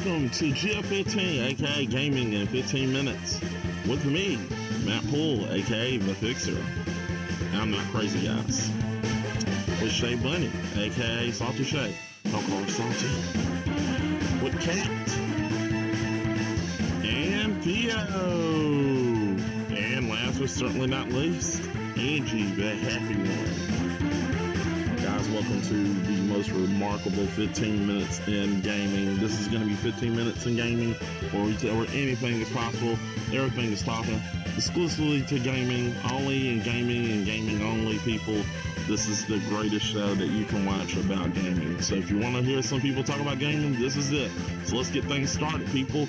welcome to gf15, aka Gaming in 15 Minutes, with me, Matt Poole, aka The Fixer. I'm not crazy, guys. With Shay Bunny, aka Salty Shay. Don't call her Salty. With Cat. And Theo. And last but certainly not least, Angie, the happy one. Guys, welcome to the most remarkable 15 minutes in gaming. This is going to be 15 minutes in gaming where anything is possible. Everything is talking exclusively to gaming, only in gaming and gaming only, people. This is the greatest show that you can watch about gaming. So if you want to hear some people talk about gaming, this is it. So let's get things started, people.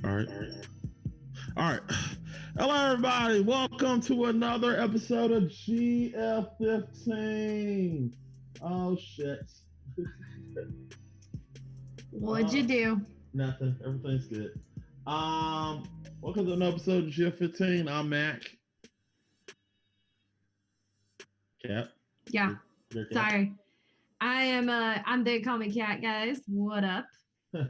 All right. All right. Hello, everybody. Welcome to another episode of gf15. Oh, shit. What'd you do? Nothing. Everything's good. Welcome to another episode of gf15. I'm Mac. Cat. Yeah. Sorry. I'm They Call Me Cat, guys. What up? All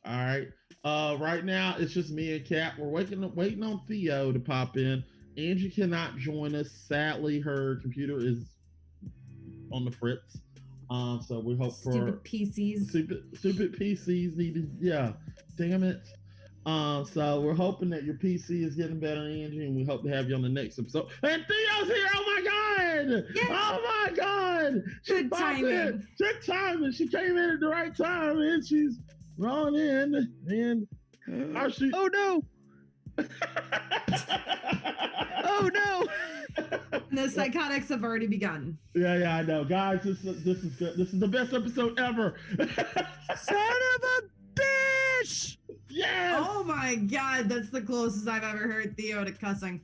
right. Right now it's just me and Kat. We're waiting on Theo to pop in. Angie cannot join us. Sadly, her computer is on the fritz. So we hope stupid PCs. Stupid PCs needed. Yeah. Damn it. So we're hoping that your PC is getting better, Angie, and we hope to have you on the next episode. And Theo's here! Oh my god! Yes. Oh my god! Good timing. Good timing. She came in at the right time, and she's rolling in. And oh no! Oh no! The psychotics have already begun. Yeah, I know, guys. This is good. This is the best episode ever. Son of a bitch! Yes! Oh my god, that's the closest I've ever heard Theo to cussing.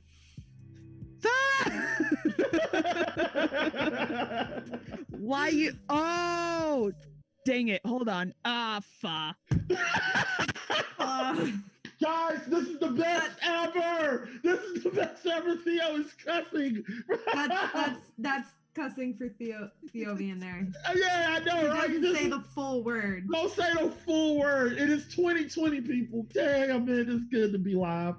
Why you? Oh, dang it! Hold on. Fuck. Guys, this is the best ever. This is the best ever. Theo is cussing. That's cussing for Theo being there. Yeah, I know, right? He doesn't say the full word. Don't say the full word. It is 2020, people. Damn, man, it's good to be live.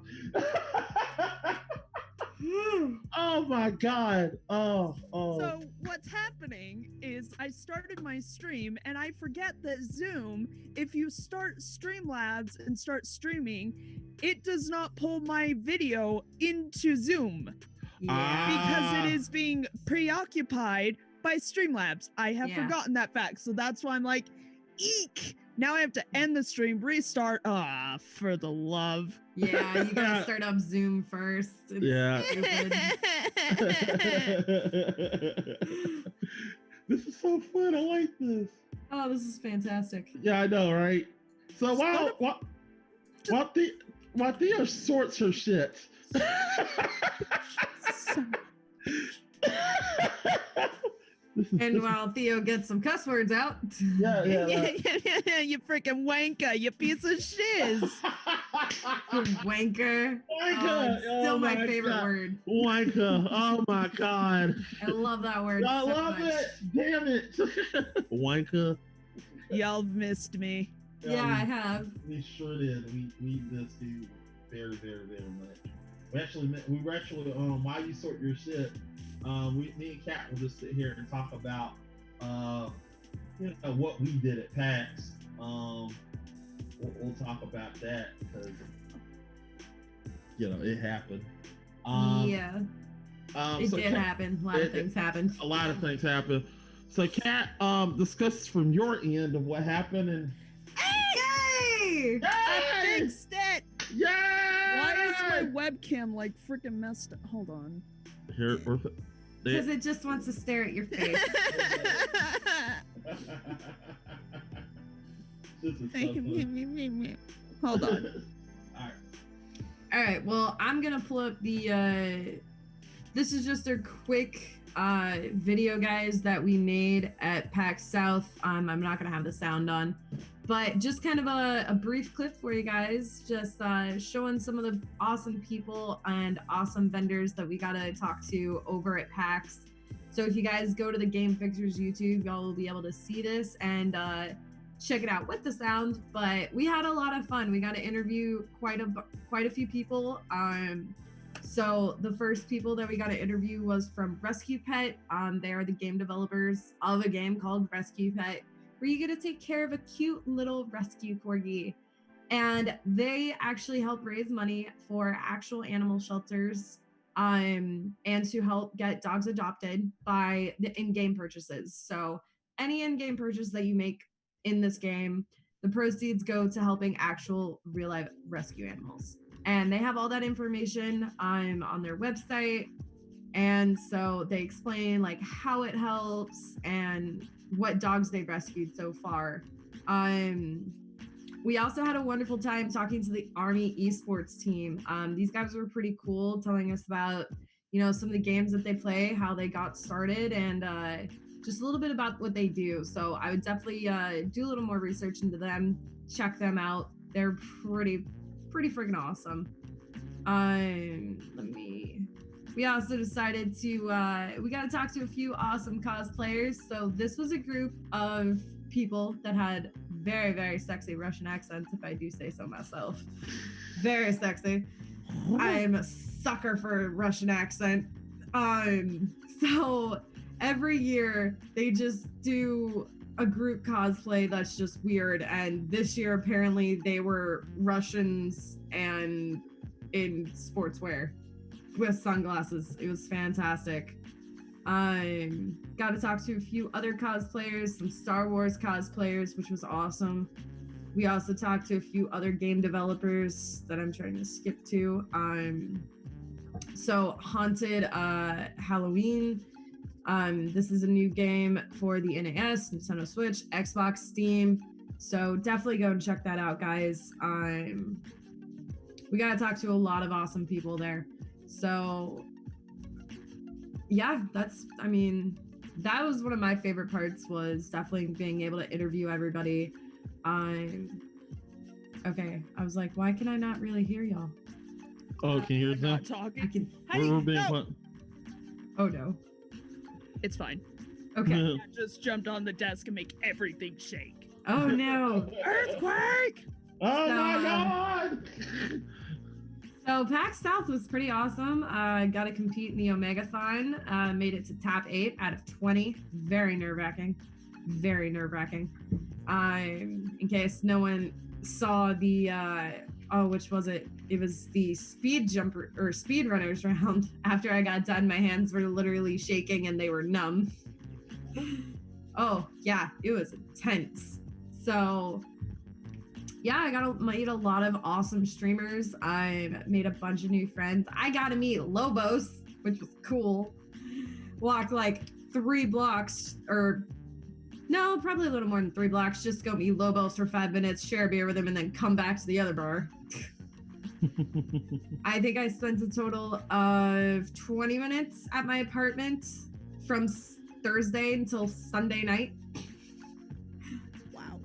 Oh my god. Oh. So what's happening is I started my stream and I forget that Zoom, if you start Streamlabs and start streaming, it does not pull my video into Zoom. Because it is being preoccupied by Streamlabs. I have forgotten that fact. So that's why I'm like, eek! Now I have to end the stream, restart. For the love. Yeah, you gotta start up Zoom first. It's This is so fun. I like this. Oh, this is fantastic. Yeah, I know, right? So while Theo sorts her shit. And while Theo gets some cuss words out. Yeah. You freaking wanker, you piece of shiz. Wanker. Wanker. Still my favorite word. Wanker. Oh my god. I love that word. I so love much. it. Damn it. Wanker. Y'all missed me. Yeah, I have. We sure did. We missed you very, very, very much. We actually while you sort your shit, me and Kat will just sit here and talk about what we did at PAX. We'll talk about that because it happened. It did happen. A lot of things happened. A lot of things happened. So Kat, discuss from your end of what happened and Yay! I fixed it! Yay! Why is my webcam like freaking messed up? Hold on. Here, because it just wants to stare at your face. Hold on. All right. Well, I'm gonna pull up the. This is just a quick video, guys, that we made at PAX South. I'm not gonna have the sound on, but just kind of a brief clip for you guys, just showing some of the awesome people and awesome vendors that we got to talk to over at PAX. So if you guys go to the Game Fixers YouTube, y'all will be able to see this and check it out with the sound. But we had a lot of fun. We got to interview quite a few people. So the first people that we got to interview was from Rescue Pet. They are the game developers of a game called Rescue Pet, where you get to take care of a cute little rescue corgi. And they actually help raise money for actual animal shelters and to help get dogs adopted by the in-game purchases. So any in-game purchase that you make in this game, the proceeds go to helping actual real-life rescue animals. And they have all that information on their website. And so they explain like how it helps and what dogs they've rescued so far. We also had a wonderful time talking to the Army esports team. These guys were pretty cool, telling us about, some of the games that they play, how they got started, and just a little bit about what they do. So I would definitely do a little more research into them, check them out. They're pretty freaking awesome. We also decided to, we got to talk to a few awesome cosplayers. So this was a group of people that had very, very sexy Russian accents, if I do say so myself. Very sexy. I'm a sucker for a Russian accent. So every year they just do a group cosplay that's just weird. And this year, apparently, they were Russians and in sportswear with sunglasses. It was fantastic. Got to talk to a few other cosplayers, some Star Wars cosplayers, which was awesome. We also talked to a few other game developers that I'm trying to skip to. So Haunted Halloween. This is a new game for the NAS, Nintendo Switch, Xbox, Steam. So definitely go and check that out, guys. We got to talk to a lot of awesome people there. So yeah, that was one of my favorite parts, was definitely being able to interview everybody. Okay, I was like, why can I not really hear y'all? Oh, can you hear us now? Talking. We're being Oh no. It's fine. Okay. Yeah. I just jumped on the desk and make everything shake. Oh no. Earthquake! Oh my God! So PAX South was pretty awesome. Got to compete in the Omegathon. Made it to top 8 out of 20. Very nerve-wracking. Very nerve-wracking. In case no one saw the which was it? It was the speed runners round. After I got done, my hands were literally shaking and they were numb. Oh yeah, it was intense. So yeah, I got to meet a lot of awesome streamers. I made a bunch of new friends. I got to meet Lobos, which was cool. Walked like 3 blocks, or no, probably a little more than 3 blocks. Just go meet Lobos for 5 minutes, share a beer with him, and then come back to the other bar. I think I spent a total of 20 minutes at my apartment from Thursday until Sunday night. Wow.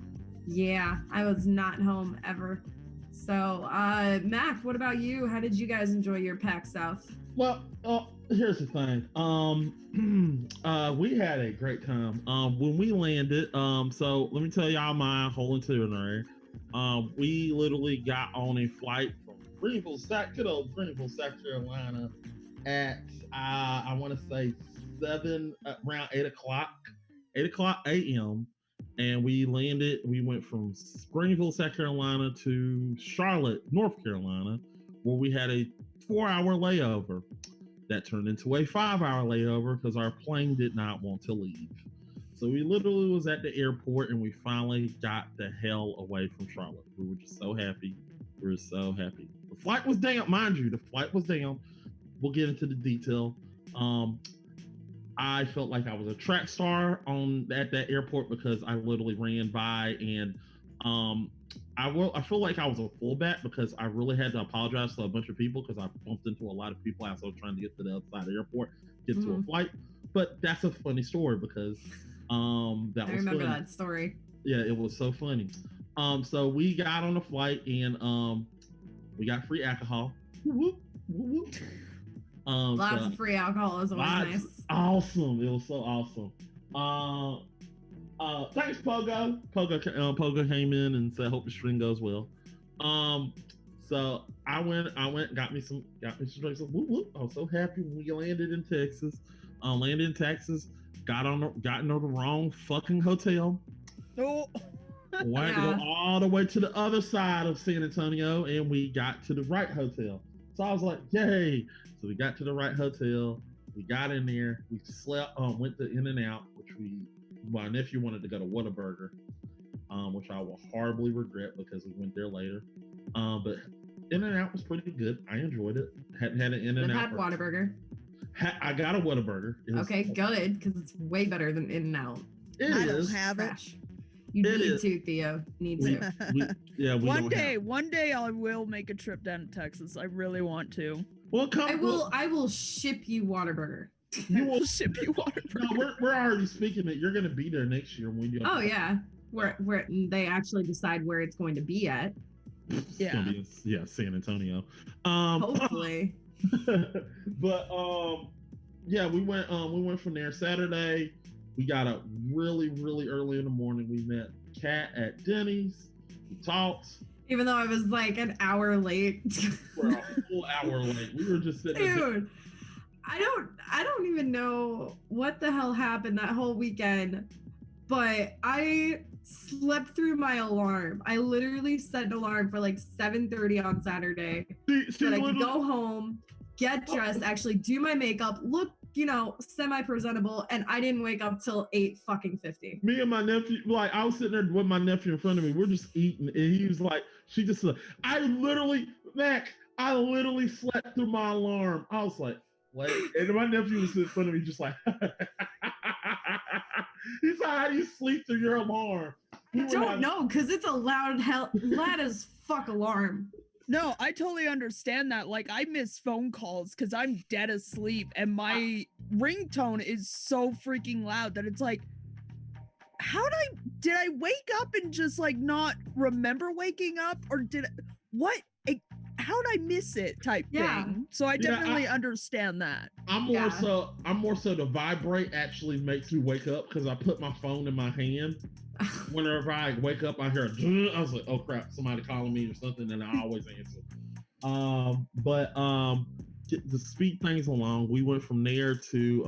Yeah, I was not home ever. So, Mac, what about you? How did you guys enjoy your PAX South? Well, here's the thing. We had a great time. When we landed, so let me tell y'all my whole itinerary. We literally got on a flight from good old Greenville, South Carolina, at I want to say around 8 o'clock a.m. And we landed. We went from Greenville, South Carolina to Charlotte, North Carolina, where we had a 4-hour layover. That turned into a 5-hour layover because our plane did not want to leave. So we literally was at the airport and we finally got the hell away from Charlotte. We were just so happy. We were so happy. The flight was down, mind you, the flight was down. We'll get into the detail. I felt like I was a track star at that airport because I literally ran by, and I feel like I was a fullback because I really had to apologize to a bunch of people because I bumped into a lot of people as I was trying to get to the other side of the airport, get to a flight. But that's a funny story because I remember that story. Yeah, it was so funny. So we got on the flight and we got free alcohol. Whoop, whoop, whoop. Lots of free alcohol is always nice. Awesome. It was so awesome. Thanks, Pogo. Pogo came in and said, "Hope the stream goes well." So I went, got me some drinks. Whoop, whoop. I was so happy when we landed in Texas. Got into the wrong fucking hotel. No. Went to go all the way to the other side of San Antonio, and we got to the right hotel. So I was like, yay. So we got to the right hotel. We got in there. We slept, went to In-N-Out, which my nephew wanted to go to Whataburger, which I will horribly regret because we went there later. But In-N-Out was pretty good. I enjoyed it. Hadn't had an In-N-Out. I've had Whataburger. I got a Whataburger. Okay, good, because it's way better than In-N-Out. I don't have it. You It need is. to, Theo. Need We, to. we One don't have. one day I will make a trip down to Texas. I really want to. Well, come. I will ship you Whataburger. You will. We'll ship you water. No, we're already speaking that you're going to be there next year when we do. Oh yeah. Where they actually decide where it's going to be at. It's Yeah. gonna be in, San Antonio. Hopefully. But yeah, we went from there Saturday. We got up really early in the morning. We met Kat at Denny's. We talked. Even though I was like an hour late. We're a full hour late. We were just sitting there. Dude, I don't even know what the hell happened that whole weekend, but I slept through my alarm. I literally set an alarm for like 7:30 on Saturday so that I could go home, get dressed, actually do my makeup, look, semi-presentable, and I didn't wake up till 8:50. Me and my nephew, like I was sitting there with my nephew in front of me. We're just eating, and he was like, I literally slept through my alarm. I was like, what? And my nephew was in front of me just like, he's like, how do you sleep through your alarm? I don't know, because it's a loud as fuck alarm. No, I totally understand that. Like, I miss phone calls because I'm dead asleep and my ringtone is so freaking loud that it's like, did I wake up and just like not remember waking up, or how did I miss it type thing? So I definitely understand that. I'm more so the vibrate actually makes me wake up because I put my phone in my hand. Whenever I wake up, I hear I was like, oh crap, somebody calling me or something, and I always answer. But to speed things along, we went from there to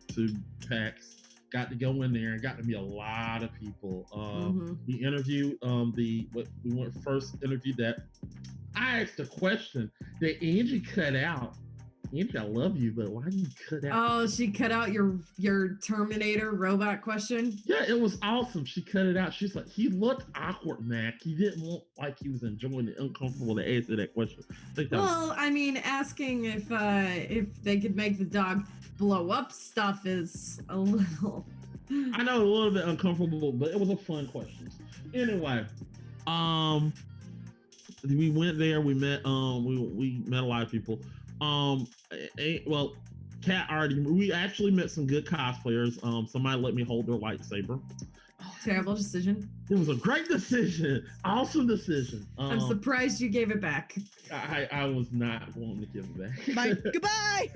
to PAX. Got to go in there and got to meet a lot of people. We interviewed we first interviewed that. I asked a question that Angie cut out. Angie, I love you, but why did you cut out? Oh, she cut out your Terminator robot question? Yeah, it was awesome. She cut it out. She's like, he looked awkward, Mac. He didn't look like he was enjoying it, uncomfortable to answer that question. I mean, asking if they could make the dog blow up stuff is a little... I know, a little bit uncomfortable, but it was a fun question. Anyway, we went there. We met we met a lot of people. Kat we actually met some good cosplayers. Somebody let me hold their lightsaber. Terrible decision. It was a great decision. Awesome decision. I'm surprised you gave it back. I was not wanting to give it back. Goodbye.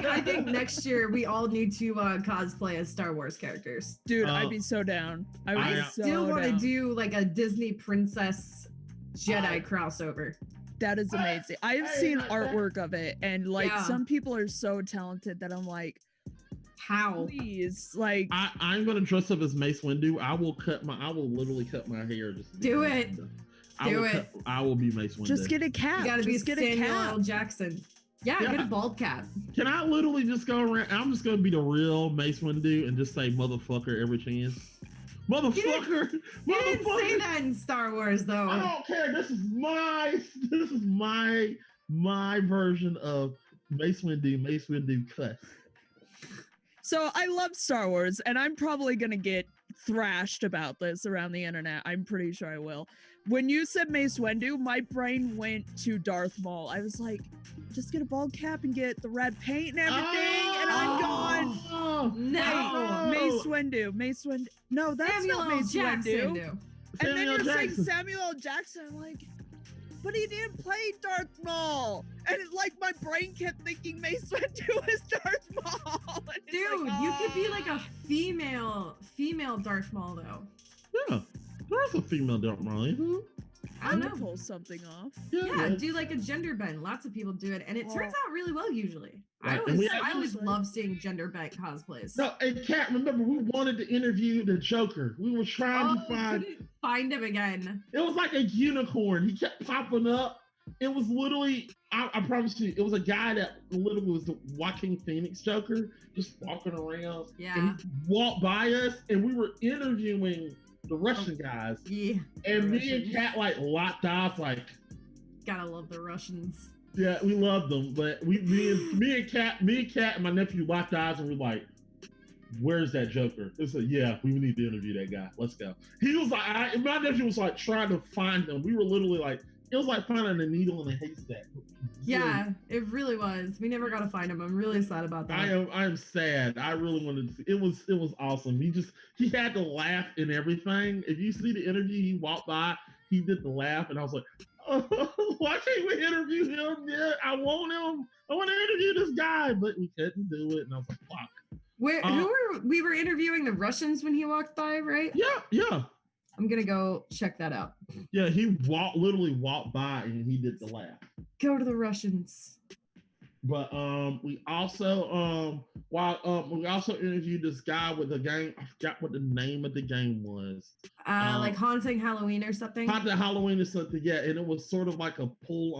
I think next year we all need to cosplay as Star Wars characters. Dude, I'd be so down. I still want to do like a Disney princess Jedi crossover. That is amazing. I've seen artwork of it, and like some people are so talented that I'm like, how? Please, like, I'm gonna dress up as Mace Windu. I will literally cut my hair. Just do it. I will be Mace Windu. Just get a cap. You gotta be Samuel L. Jackson. Yeah, get a bald cap. Can I literally just go around? I'm just gonna be the real Mace Windu and just say motherfucker every chance. Motherfucker! You didn't say that in Star Wars, though. I don't care. This is my version of Mace Windu cuss. So I love Star Wars, and I'm probably gonna get thrashed about this around the internet. I'm pretty sure I will. When you said Mace Windu, my brain went to Darth Maul. I was like, just get a bald cap and get the red paint and everything, and I'm gone. No, Mace Windu. No, that's Samuel not Mace Jackson. Windu. And then you're saying Samuel L. Jackson. I'm like, but he didn't play Darth Maul. And like my brain kept thinking Mace Windu was Darth Maul. Dude, like, you could be like a female Darth Maul though. Yeah, there's a female Darth Maul. I don't know. Pull something off. Yeah, do like a gender bend. Lots of people do it, and it turns out really well usually. Right. I always love seeing gender bent cosplays. No, and Kat, remember we wanted to interview the Joker. We were trying to find him again. It was like a unicorn. He kept popping up. It was literally, I promise you, it was a guy that literally was the Joaquin Phoenix Joker, just walking around. Yeah. And he walked by us, and we were interviewing the Russian guys. Yeah. And me and Kat like locked eyes, like. Gotta love the Russians. Yeah, we loved them, but me and Kat and my nephew locked eyes, and we're like, where's that Joker? It's like, yeah, we need to interview that guy. Let's go. He was like, my nephew was like trying to find him. We were literally like, it was like finding a needle in a haystack. Yeah, it really was. We never got to find him. I'm really sad about that. I am sad. I really wanted to see. It was awesome. He had to laugh and everything. If you see the interview, he walked by, he did the laugh, and I was like, oh, why can't we interview him? Yeah, I want him. I want to interview this guy, but we couldn't do it. And I was like, fuck. We were interviewing the Russians when he walked by, right? Yeah. I'm gonna go check that out. Yeah, he literally walked by and he did the laugh. Go to the Russians. But we also interviewed this guy with a game. I forgot what the name of the game was. Like Haunting Halloween or something. Haunting Halloween or something, yeah. And it was sort of like a pull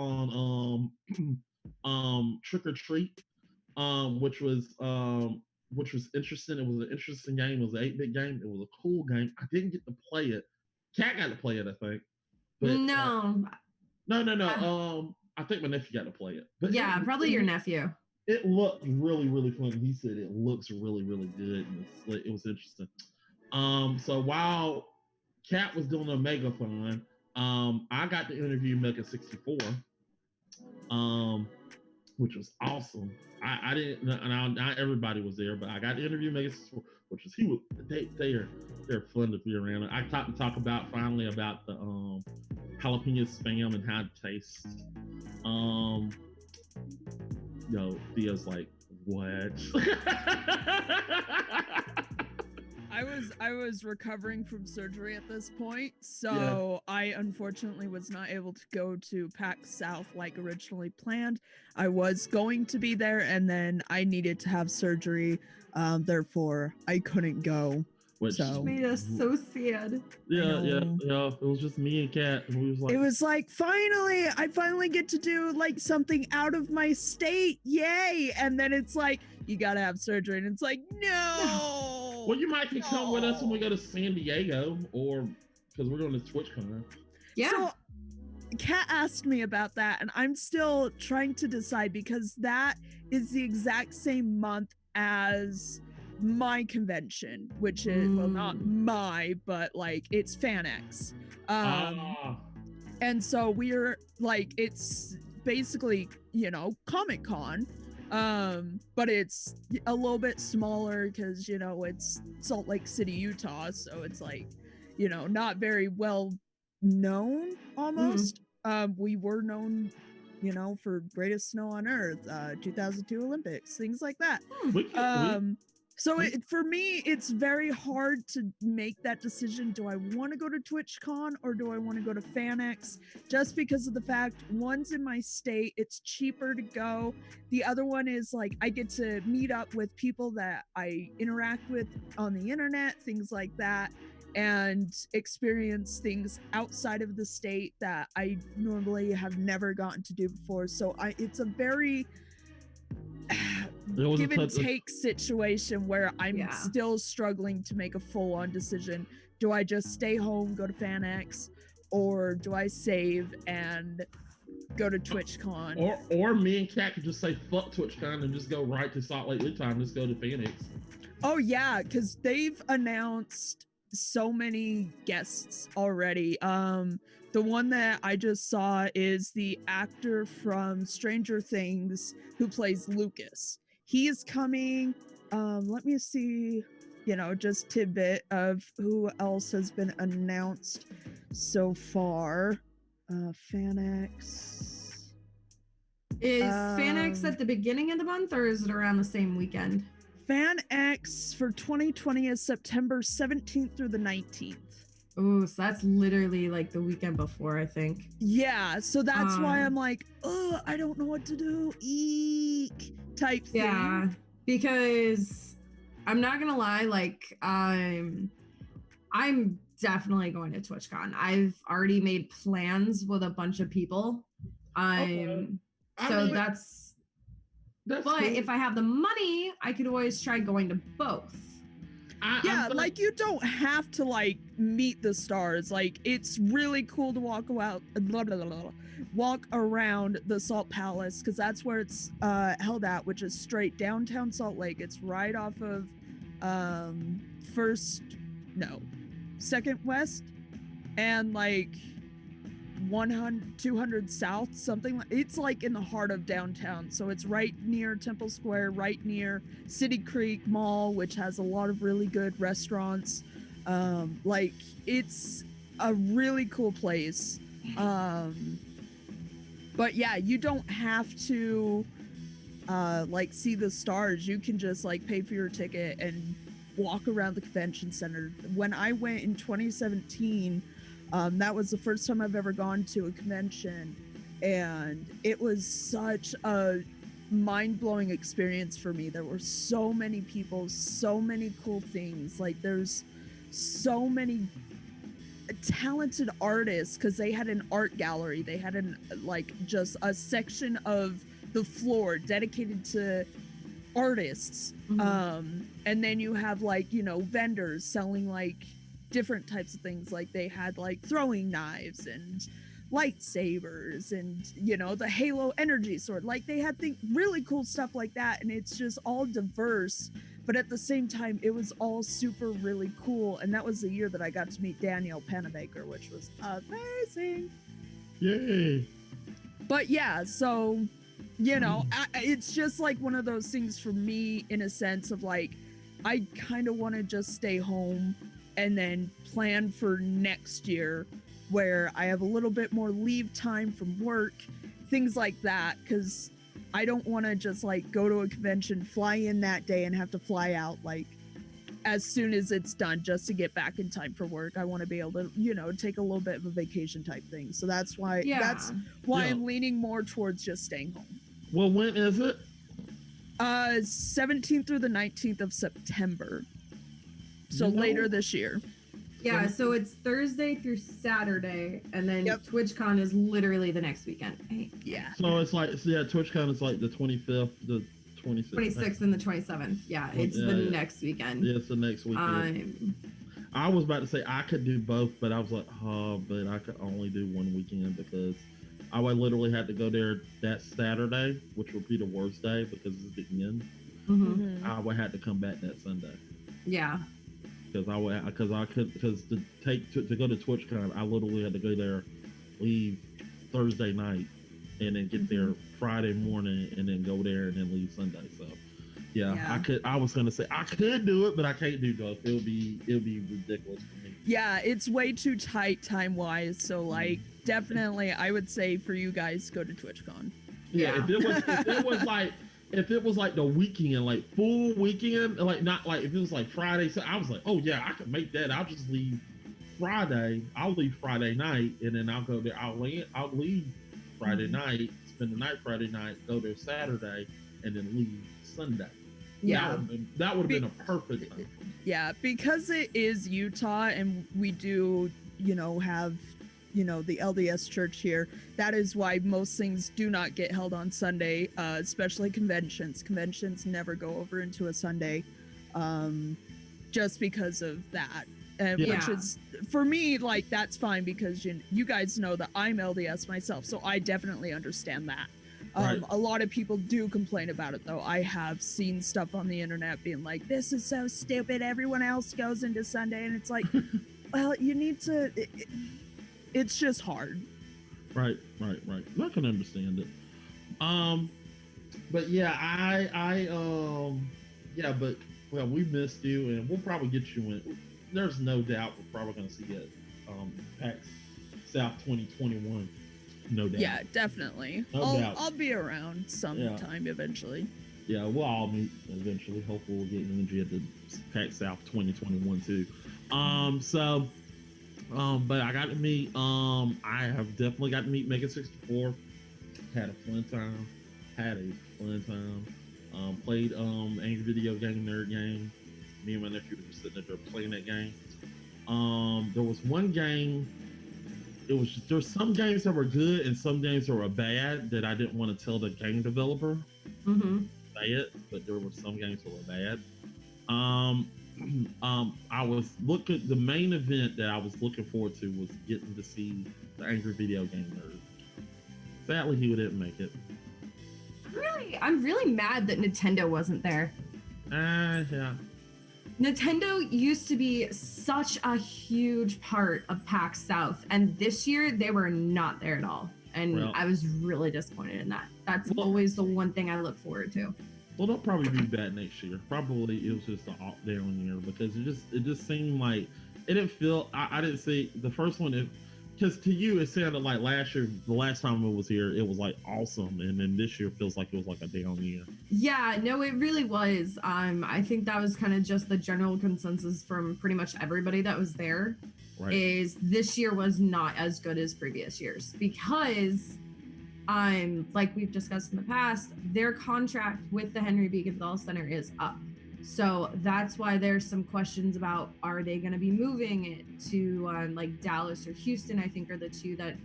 on Trick or Treat, which was interesting. It was an interesting game. It was an 8-bit game. It was a cool game. I didn't get to play it. Cat got to play it, I think. But, no. No. I think my nephew got to play it. But yeah, probably your nephew. It looked really, really fun. He said it looks really, really good. And it was interesting. So while Cat was doing a Megathon, I got to interview Mega 64. Which was awesome. I didn't, not everybody was there, but I got to interview Mega 64, which was they're fun to be around. I talk about finally about the jalapeno spam and how it tastes. Theo's like, what? I was recovering from surgery at this point, so yeah. I unfortunately was not able to go to PAX South like originally planned. I was going to be there, and then I needed to have surgery, therefore I couldn't go. Which made us so sad. Yeah. It was just me and Kat. It was like, I finally get to do like something out of my state, yay! And then it's like, you gotta have surgery, and it's like, no. Well, you might come with us when we go to San Diego, or because we're going to TwitchCon. Yeah. So, Kat asked me about that, and I'm still trying to decide because that is the exact same month as my convention, which is well, not my, but like it's FanX. And so we're like, it's basically, Comic-Con. But it's a little bit smaller because it's Salt Lake City, Utah, so it's like not very well known almost. We were known for Greatest Snow on Earth, 2002 Olympics, things like that. So for me, it's very hard to make that decision. Do I want to go to TwitchCon or do I want to go to FanX? Just because of the fact, one's in my state, it's cheaper to go. The other one is like, I get to meet up with people that I interact with on the internet, things like that, and experience things outside of the state that I normally have never gotten to do before. So it's a very give and take situation where I'm still struggling to make a full-on decision. Do I just stay home, go to FanX, or do I save and go to TwitchCon? Or me and Kat could just say fuck TwitchCon and just go right to Salt Lake Utah and just go to FanX. Oh yeah, because they've announced so many guests already. The one that I just saw is the actor from Stranger Things who plays Lucas. He is coming. Let me see, just tidbit of who else has been announced so far. FanX. Is FanX at the beginning of the month or is it around the same weekend? FanX for 2020 is September 17th through the 19th. Oh, so that's literally like the weekend before, I think. Yeah, so that's why I'm like, oh, I don't know what to do. Eek type thing. Yeah, because I'm not gonna lie, like I'm definitely going to TwitchCon. I've already made plans with a bunch of people. That's but cool. If I have the money, I could always try going to both. Like you don't have to like meet the stars. Like it's really cool to walk around the Salt Palace because that's where it's held at, which is straight downtown Salt Lake. It's right off of second west, and like 200 south, something like. It's like in the heart of downtown, so it's right near Temple Square, right near City Creek Mall, which has a lot of really good restaurants. Like, it's a really cool place. But yeah, you don't have to like see the stars. You can just like pay for your ticket and walk around the convention center. When I went in 2017, that was the first time I've ever gone to a convention, and it was such a mind-blowing experience for me. There were so many people, so many cool things. Like, there's so many talented artists, because they had an art gallery. They had just a section of the floor dedicated to artists. And then you have vendors selling like different types of things. Like, they had like throwing knives and lightsabers and the Halo energy sword. Like, they had really cool stuff like that, and it's just all diverse, but at the same time it was all super really cool. And that was the year that I got to meet Danielle Panabaker, which was amazing. Yay. But yeah, so it's just like one of those things for me, in a sense of like, I kind of want to just stay home and then plan for next year, where I have a little bit more leave time from work, things like that, because I don't want to just like go to a convention, fly in that day, and have to fly out like as soon as it's done just to get back in time for work. I want to be able to, take a little bit of a vacation type thing. So that's why I'm leaning more towards just staying home. Well, when is it? 17th through the 19th of September. So later this year. Yeah, so it's Thursday through Saturday, and then TwitchCon is literally the next weekend. Yeah. So it's like, TwitchCon is like the 25th, the 26th. 26th and the 27th. Yeah, it's the next weekend. Yeah, it's the next weekend. I was about to say I could do both, but I was like, but I could only do one weekend because I would literally have to go there that Saturday, which would be the worst day because it's the end. I would have to come back that Sunday. Yeah. Because to go to TwitchCon, I literally had to go there, leave Thursday night, and then get there Friday morning, and then go there and then leave Sunday. So, yeah. I was gonna say I could do it, but I can't do both. It'll be ridiculous for me. Yeah, it's way too tight time wise. So definitely, I would say for you guys, go to TwitchCon. Yeah. If it was like the weekend, like full weekend, like not like if it was like Friday, so I was like, oh yeah, I can make that. I'll just leave Friday. I'll leave Friday night, and then I'll go there. I'll leave Friday night, spend the night Friday night, go there Saturday, and then leave Sunday. Yeah, that would have been a perfect time. Yeah, because it is Utah, and we do, have the LDS church here. That is why most things do not get held on Sunday, especially conventions. Conventions never go over into a Sunday, just because of that. Which is, for me, like, that's fine because you guys know that I'm LDS myself, so I definitely understand that. Right. A lot of people do complain about it, though. I have seen stuff on the internet being like, this is so stupid, everyone else goes into Sunday, and it's like, well, you need to... It's just hard. Right. I can understand it. But yeah, but we missed you, and we'll probably get you in. There's no doubt we're probably going to see you at PAX South 2021. No doubt. Yeah, definitely. I'll be around sometime eventually. Yeah, we'll all meet eventually. Hopefully we'll get energy at the PAX South 2021 too. But I got to meet, I have definitely got to meet Mega 64. Had a fun time. Played Angry Video Game Nerd Game. Me and my nephew were just sitting there playing that game. There was one game, there's some games that were good and some games that were bad that I didn't want to tell the game developer. Say it, but there were some games that were bad. I was the main event that I was looking forward to was getting to see the Angry Video Game Nerd. Sadly, he didn't make it. I'm really mad that Nintendo wasn't there. Yeah. Nintendo used to be such a huge part of PAX South, and this year they were not there at all. And Well- I was really disappointed in that. That's Well- always the one thing I look forward to. Well, they'll probably be back next year. Probably it was just an off down year because it just seemed like it didn't feel. I didn't see the first one. Because to you it sounded like last year, the last time it was here, it was like awesome, and then this year feels like it was like a down year. Yeah, no, it really was. I think that was kind of just the general consensus from pretty much everybody that was there. Right. Is this year was not as good as previous years because like we've discussed in the past, their contract with the Henry B. Gonzalez Center is up. So that's why there's some questions about, are they going to be moving it to like Dallas or Houston, I think are the two that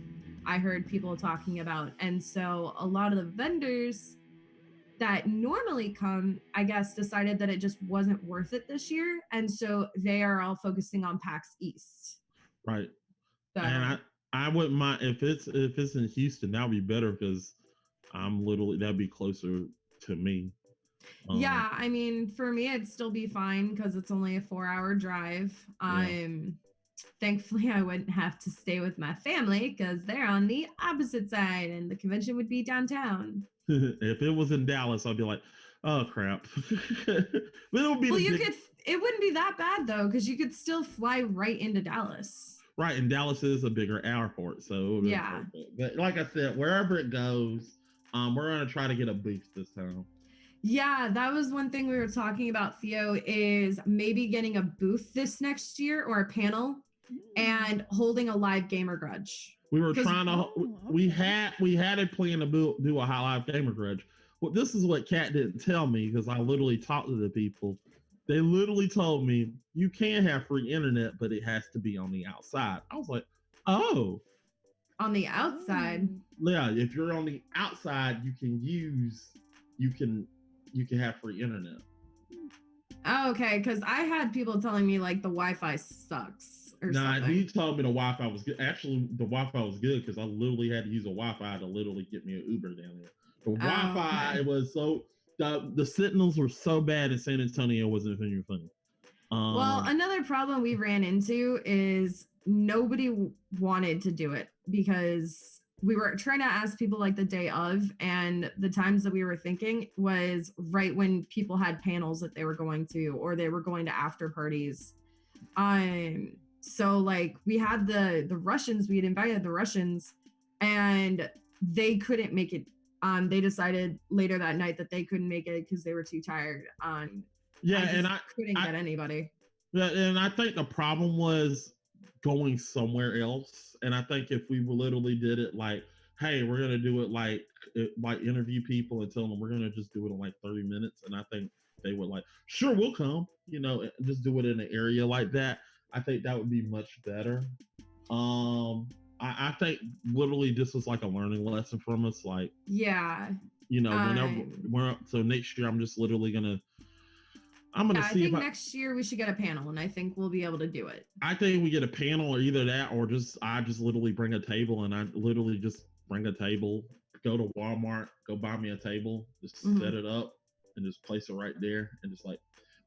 I heard people talking about. And so a lot of the vendors that normally come, I guess, decided that it just wasn't worth it this year. And so they are all focusing on PAX East. Right. So, And I wouldn't mind if it's in Houston, that would be better because that'd be closer to me. Yeah, I mean, for me, it'd still be fine because it's only a 4-hour drive. Thankfully, I wouldn't have to stay with my family because they're on the opposite side, and the convention would be downtown. If it was in Dallas, I'd be like, oh crap. But it would be it wouldn't be that bad though, because you could still fly right into Dallas. Right, and Dallas is a bigger airport, so yeah. But like I said, wherever it goes, we're gonna try to get a booth this time. Yeah, that was one thing we were talking about, Theo, is maybe getting a booth this next year or a panel and holding a live gamer grudge. We were trying to we had a plan to do a high live gamer grudge. Well, this is what Kat didn't tell me because I literally talked to the people. They literally told me you can have free internet, but it has to be on the outside. I was like, oh. On the outside? Yeah, if you're on the outside, you can have free internet. Oh, okay, because I had people telling me like the Wi-Fi sucks or something. He told me the Wi-Fi was good. Actually, the Wi-Fi was good because I literally had to use a Wi-Fi to literally get me an Uber down there. The Wi-Fi, it was so the signals were so bad in San Antonio, it wasn't even funny. Well, another problem we ran into is nobody wanted to do it because we were trying to ask people like the day of, and the times that we were thinking was right when people had panels that they were going to, or they were going to after parties. So like we had the Russians, we had invited the Russians, and they couldn't make it. They decided later that night that they couldn't make it because they were too tired. I couldn't get anybody. Yeah, and I think the problem was going somewhere else. And I think if we literally did it like, hey, we're gonna do it like interview people and tell them we're gonna just do it in like 30 minutes, and I think they would like, sure, we'll come, just do it in an area like that. I think that would be much better. I think literally this was like a learning lesson from us. Like, yeah, so next year I'm just literally gonna see. I think next year we should get a panel, and I think we'll be able to do it. I think we get a panel, or either that, or I just literally bring a table, and I literally just bring a table, go to Walmart, go buy me a table, just set it up, and just place it right there, and just like,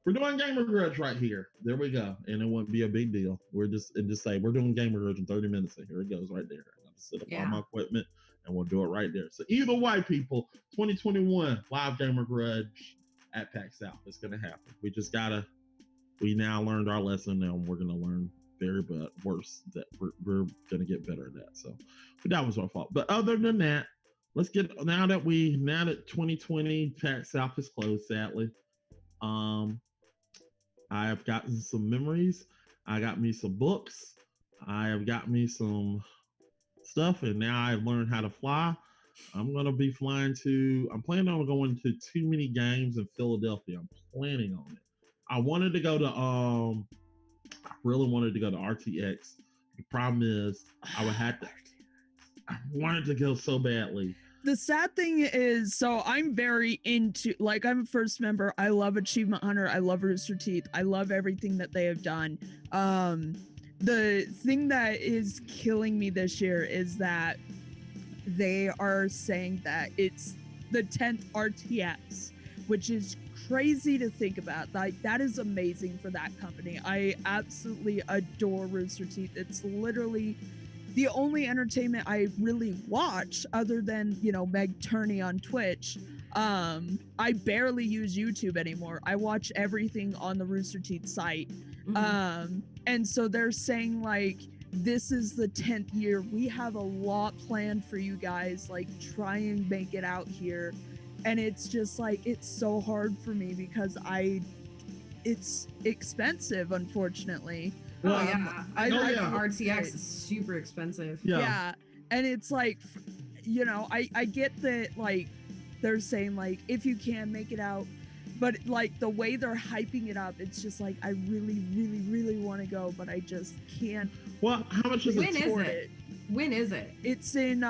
we're doing Gamer Grudge right here. There we go, and it wouldn't be a big deal. We're just say we're doing Gamer Grudge in 30 minutes, and here it goes right there. I'll just set up all my equipment, and we'll do it right there. So either way, people, 2021 live Gamer Grudge at PAX South. It's gonna happen. We now learned our lesson, and we're gonna learn worse that we're gonna get better at that. So, but that was our fault. But other than that, let's get now that 2020 PAX South is closed, sadly. I have gotten some memories. I got me some books. I have got me some stuff, and now I've learned how to fly. I'm planning on going to too many games in Philadelphia. I'm planning on it. I wanted to go to I really wanted to go to RTX. The problem is I wanted to go so badly. The sad thing is, so I'm very into, like, I'm a first member. I love Achievement Hunter. I love Rooster Teeth. I love everything that they have done. The thing that is killing me this year is that they are saying that it's the 10th RTX, which is crazy to think about. Like, that is amazing for that company. I absolutely adore Rooster Teeth. It's literally the only entertainment I really watch other than, you know, Meg Turney on Twitch. I barely use YouTube anymore. I watch everything on the Rooster Teeth site. And so they're saying, like, this is the 10th year. We have a lot planned for you guys. Like, try and make it out here. And it's just like, it's so hard for me because it's expensive, unfortunately. Oh yeah, I Oh, like yeah. RTX is super expensive. Yeah. And it's like, you know, I get that, like, they're saying, like, if you can make it out, but like the way they're hyping it up, it's just like, I really, really, really want to go, but I just can't. Well, how much is When it? is it? When is it? It's in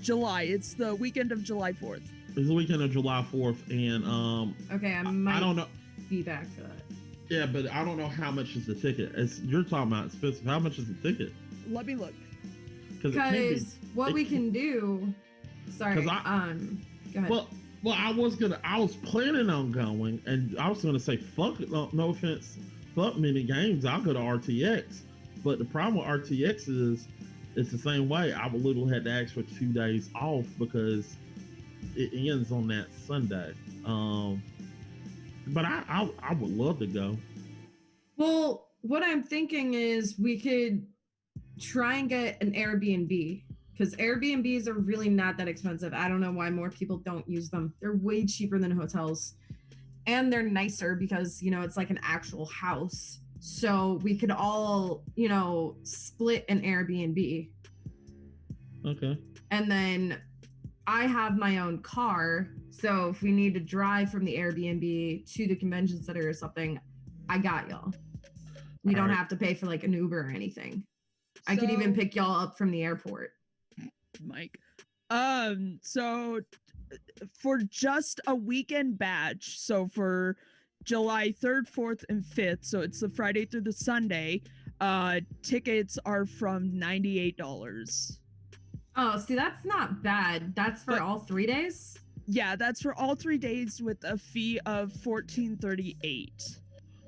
July. It's the weekend of July 4th. It's the weekend of July 4th, and Okay, I might I don't know. be back for that. Yeah, but I don't know how much is the ticket. You're talking about expensive. How much is the ticket? Let me look. Because what we can do. Sorry. Go ahead. Well, I was planning on going, and I was gonna say, fuck it, no offense, fuck mini games. I'll go to RTX, but the problem with RTX is it's the same way. I would literally had to ask for 2 days off because it ends on that Sunday. But I would love to go. Well, what I'm thinking is we could try and get an Airbnb, because Airbnbs are really not that expensive. I don't know why more people don't use them. They're way cheaper than hotels, and they're nicer because, you know, it's like an actual house. So we could all, you know, split an Airbnb. Okay. And then I have my own car. So if we need to drive from the Airbnb to the convention center or something, I got y'all. We don't have to pay for like an Uber or anything. I could even pick y'all up from the airport. Mike. So for just a weekend badge, so for July 3rd, 4th, and 5th, so it's the Friday through the Sunday, tickets are from $98. Oh, see, that's not bad. That's for all 3 days? Yeah, that's for all 3 days with a fee of $14.38.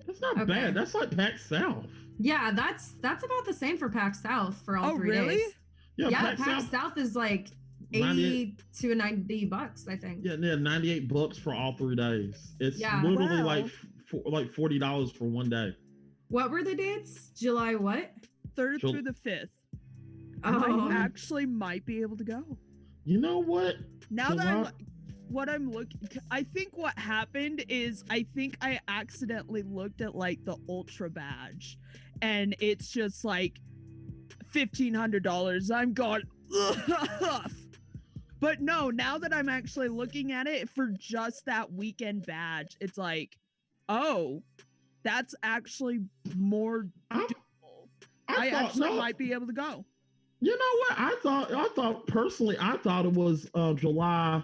That's not bad. That's like PAX South. Yeah, that's about the same for PAX South for all 3 really? days. Yeah, PAX South South is like 80 to $90, I think. Yeah, $98 for all 3 days. It's literally like $40 for 1 day. What were the dates? July what? 3rd through the 5th. Oh. I actually might be able to go. You know what? Now that I'm looking, I think what happened is I think I accidentally looked at like the Ultra badge, and it's just like $1,500. I'm going, ugh. But no, now that I'm actually looking at it for just that weekend badge, it's like, oh, that's actually more doable. I actually might be able to go. You know what? I thought personally, I thought it was July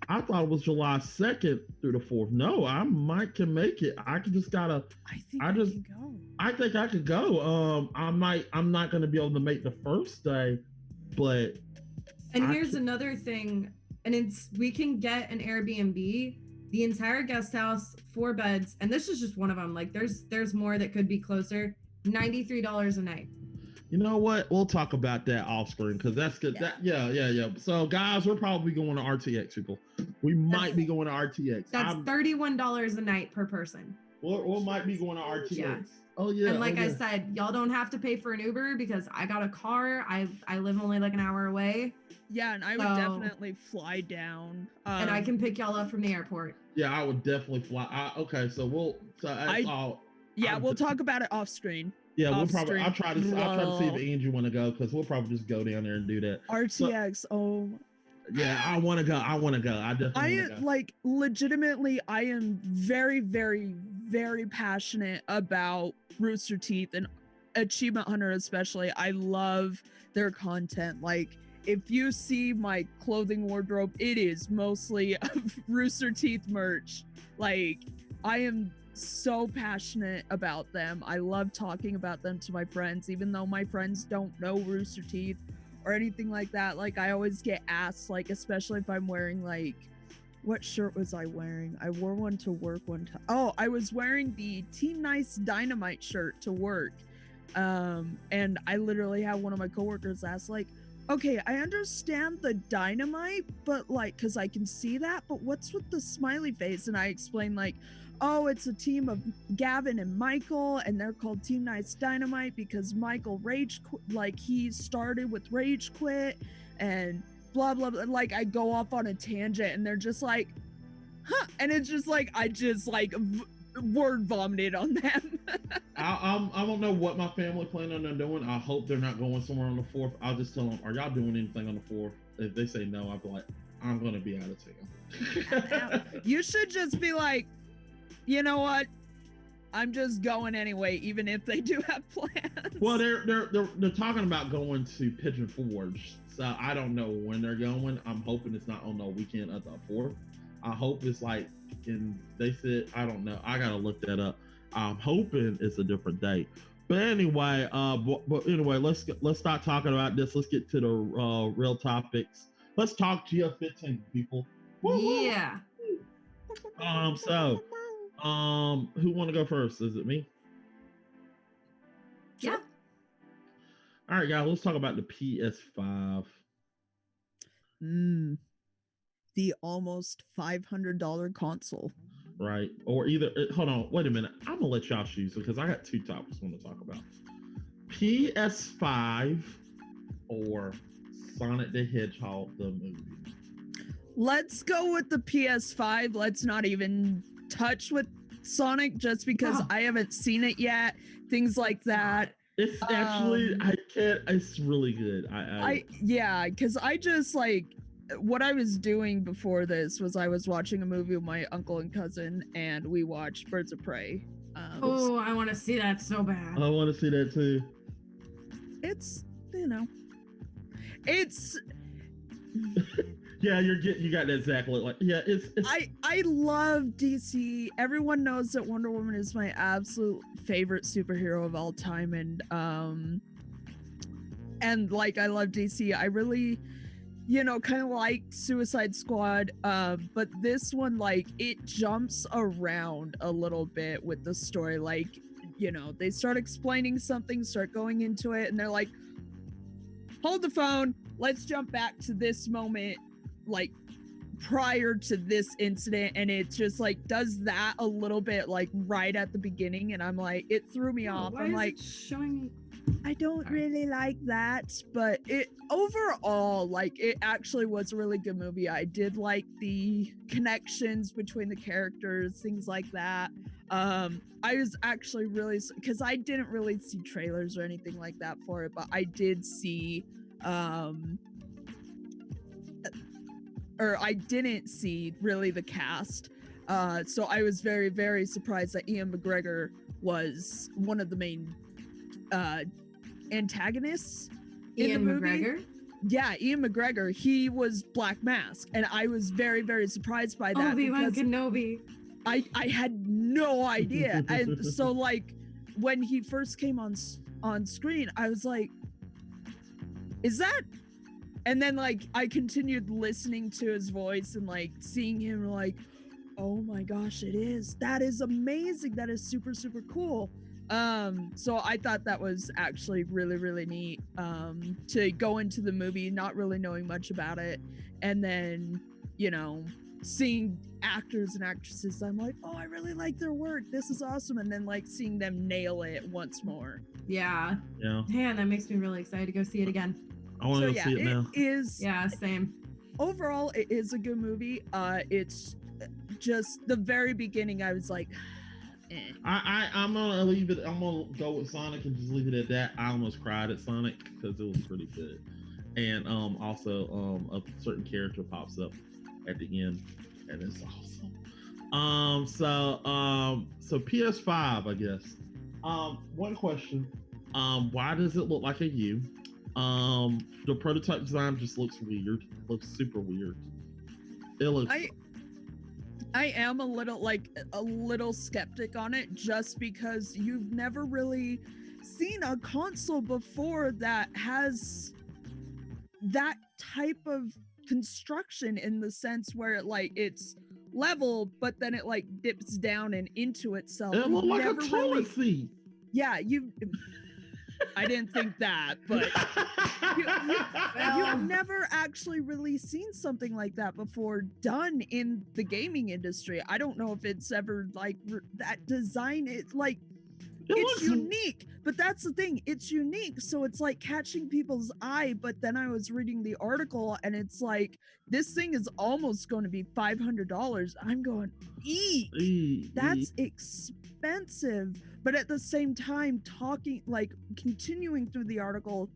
2nd through the 4th. No, I can make it. I can just gotta. I think I can go. I think I could go. I'm not gonna be able to make the first day, but. And here's another thing, and we can get an Airbnb, the entire guest house, 4 beds, and this is just one of them. Like there's more that could be closer. $93 a night. You know what? We'll talk about that off screen because that's good. Yeah. So guys, we're probably going to RTX, people. We might be going to RTX. That's $31 a night per person. We might be going to RTX. Yeah. Oh yeah. And like I said, y'all don't have to pay for an Uber because I got a car. I live only like an hour away. Yeah, and I would definitely fly down. And I can pick y'all up from the airport. Yeah, I would definitely fly. Okay, so we'll talk about it off screen. Yeah, I'll try to see if Angie want to go because we'll probably just go down there and do that. RTX. Yeah, I want to go. I definitely want to go. Like legitimately, I am very, very, very passionate about Rooster Teeth and Achievement Hunter especially. I love their content. Like, if you see my clothing wardrobe, it is mostly of Rooster Teeth merch. Like, I am so passionate about them. I love talking about them to my friends, even though my friends don't know Rooster Teeth or anything like that. Like, I always get asked, like, especially if I'm wearing like what shirt was I wearing? I wore one to work one time. Oh, I was wearing the Team Nice Dynamite shirt to work. And I literally had one of my coworkers ask, like, okay, I understand the dynamite, but like, cause I can see that, but what's with the smiley face? And I explained, like, oh, it's a team of Gavin and Michael, and they're called Team Nice Dynamite because Michael he started with Rage Quit and blah, blah, blah. Like, I go off on a tangent and they're just like, huh. And it's just like, I just like word vomited on them. I don't know what my family planning on doing. I hope they're not going somewhere on the 4th. I'll just tell them, are y'all doing anything on the 4th? If they say no, I'll be like, I'm going to be out of town. You should just be like, you know what? I'm just going anyway, even if they do have plans. Well, they're talking about going to Pigeon Forge, so I don't know when they're going. I'm hoping it's not on the weekend of the 4th. I hope it's like they said, I don't know. I gotta look that up. I'm hoping it's a different date. But anyway, let's start talking about this. Let's get to the real topics. Let's talk gf15, people. Woo-hoo! Yeah. Who want to go first? Is it me? Yeah. All right, guys, let's talk about the PS5. The almost $500 console. Right. Or either, hold on, wait a minute. I'm gonna let y'all choose because I got two topics I want to talk about. PS5 or Sonic the Hedgehog the movie. Let's go with the PS5. Let's not even touch with Sonic just because I haven't seen it yet. Things like that. It's actually, it's really good. Because I just like, what I was doing before this was I was watching a movie with my uncle and cousin, and we watched Birds of Prey. I want to see that so bad. I want to see that too. It's, it's. Yeah, you got that Zach look like. Yeah, it's. I love DC. Everyone knows that Wonder Woman is my absolute favorite superhero of all time, and like I love DC. I really, kind of like Suicide Squad, but this one, like, it jumps around a little bit with the story. Like, they start explaining something, start going into it, and they're like, hold the phone, let's jump back to this moment, like, prior to this incident, and it just, like, does that a little bit, like, right at the beginning, and I'm like, it threw me off. Why I'm is like, it showing me? I don't really like that, but it overall, like, it actually was a really good movie. I did like the connections between the characters, things like that. I was actually really, because I didn't really see trailers or anything like that for it, but I did see, or I didn't see really the cast. So I was very, very surprised that Ian McGregor was one of the main antagonists in the movie. McGregor? Yeah, Ian McGregor. He was Black Mask, and I was very, very surprised by that. Obi-Wan Kenobi. I had no idea. And so, like, when he first came on screen, I was like, is that? And then, like, I continued listening to his voice and, like, seeing him, like, oh my gosh, it is. That is amazing. That is super, super cool. So I thought that was actually really, really neat, to go into the movie not really knowing much about it, and then, seeing actors and actresses, I'm like, oh, I really like their work, this is awesome, and then, like, seeing them nail it once more. Yeah. Man, that makes me really excited to go see it again. I want to go see it now. Yeah, same. Overall, it is a good movie. It's just the very beginning, I was like, I'm gonna leave it. I'm gonna go with Sonic and just leave it at that. I almost cried at Sonic because it was pretty good, and also a certain character pops up at the end, and it's awesome. So PS5, I guess. One question. Why does it look like a U? The prototype design just looks weird. Looks super weird. It looks. I am a little skeptic on it, just because you've never really seen a console before that has that type of construction in the sense where it's level, but then it like dips down and into itself. It looked like a toilet seat. Yeah, I didn't think that, but you've never actually really seen something like that before done in the gaming industry. I don't know if it's ever like that design. It's like it's unique, but that's the thing. It's unique, so it's like catching people's eye. But then I was reading the article, and it's like this thing is almost going to be $500. I'm going, eek, that's expensive. But at the same time, continuing through the article,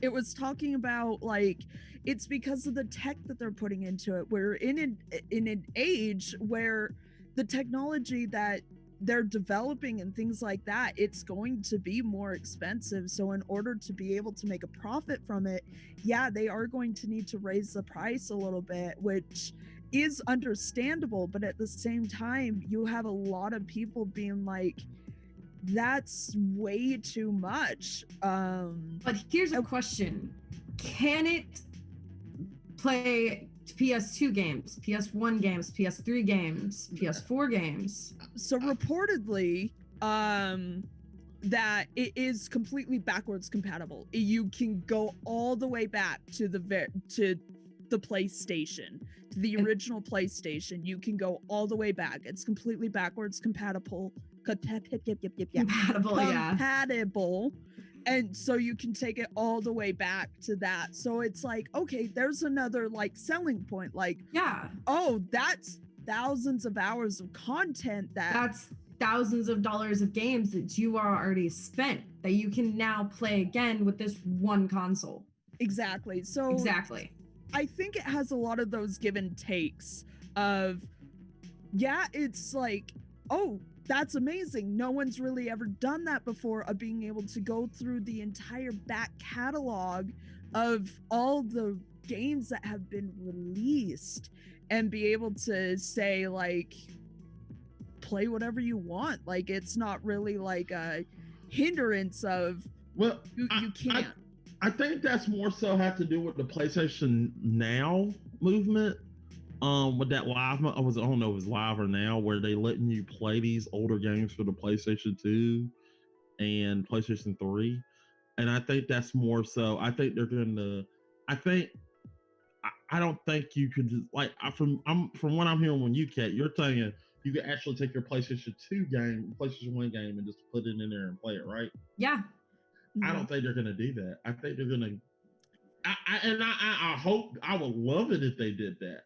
it was talking about like it's because of the tech that they're putting into it. We're in an age where the technology that they're developing and things like that, it's going to be more expensive. So in order to be able to make a profit from it, yeah, they are going to need to raise the price a little bit, which is understandable. But at the same time, you have a lot of people being like, that's way too much. But here's a question. Can it play PS2 games, PS1 games, PS3 games, PS4 games? So reportedly, that it is completely backwards compatible. You can go all the way back to the PlayStation, to the original PlayStation. You can go all the way back. It's completely backwards compatible. Compatible. And so you can take it all the way back to that. So it's like, okay, there's another like selling point. Like, yeah, oh, that's thousands of hours of content that's thousands of dollars of games that you are already spent that you can now play again with this one console. Exactly. So exactly. I think it has a lot of those give and takes of, yeah, it's like, oh, that's amazing. No one's really ever done that before, of being able to go through the entire back catalog of all the games that have been released and be able to say like, play whatever you want. Like, it's not really like a hindrance of, well, you can't. I think that's more so have to do with the PlayStation Now movement. With that live, I don't know if it's live or now, where they letting you play these older games for the PlayStation 2 and PlayStation 3. And I think that's more so. I think they're gonna. I don't think you could just like from what I'm hearing when you you're saying you could actually take your PlayStation 2 game, PlayStation 1 game, and just put it in there and play it, right? Yeah. I don't think they're gonna do that. I think they're gonna. I hope, I would love it if they did that.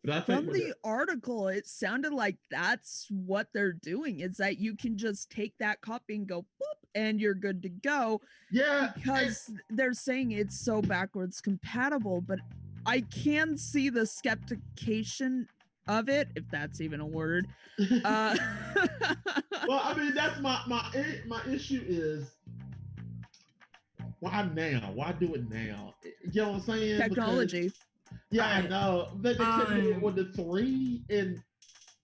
But I think from the article, it sounded like that's what they're doing. Is that you can just take that copy and go boop, and you're good to go. Yeah, because they're saying it's so backwards compatible. But I can see the skeptication of it, if that's even a word. Well, I mean, that's my issue is, why now? Why do it now? You know what I'm saying? Technology. Because, yeah, I know. But they couldn't do it with the 3, and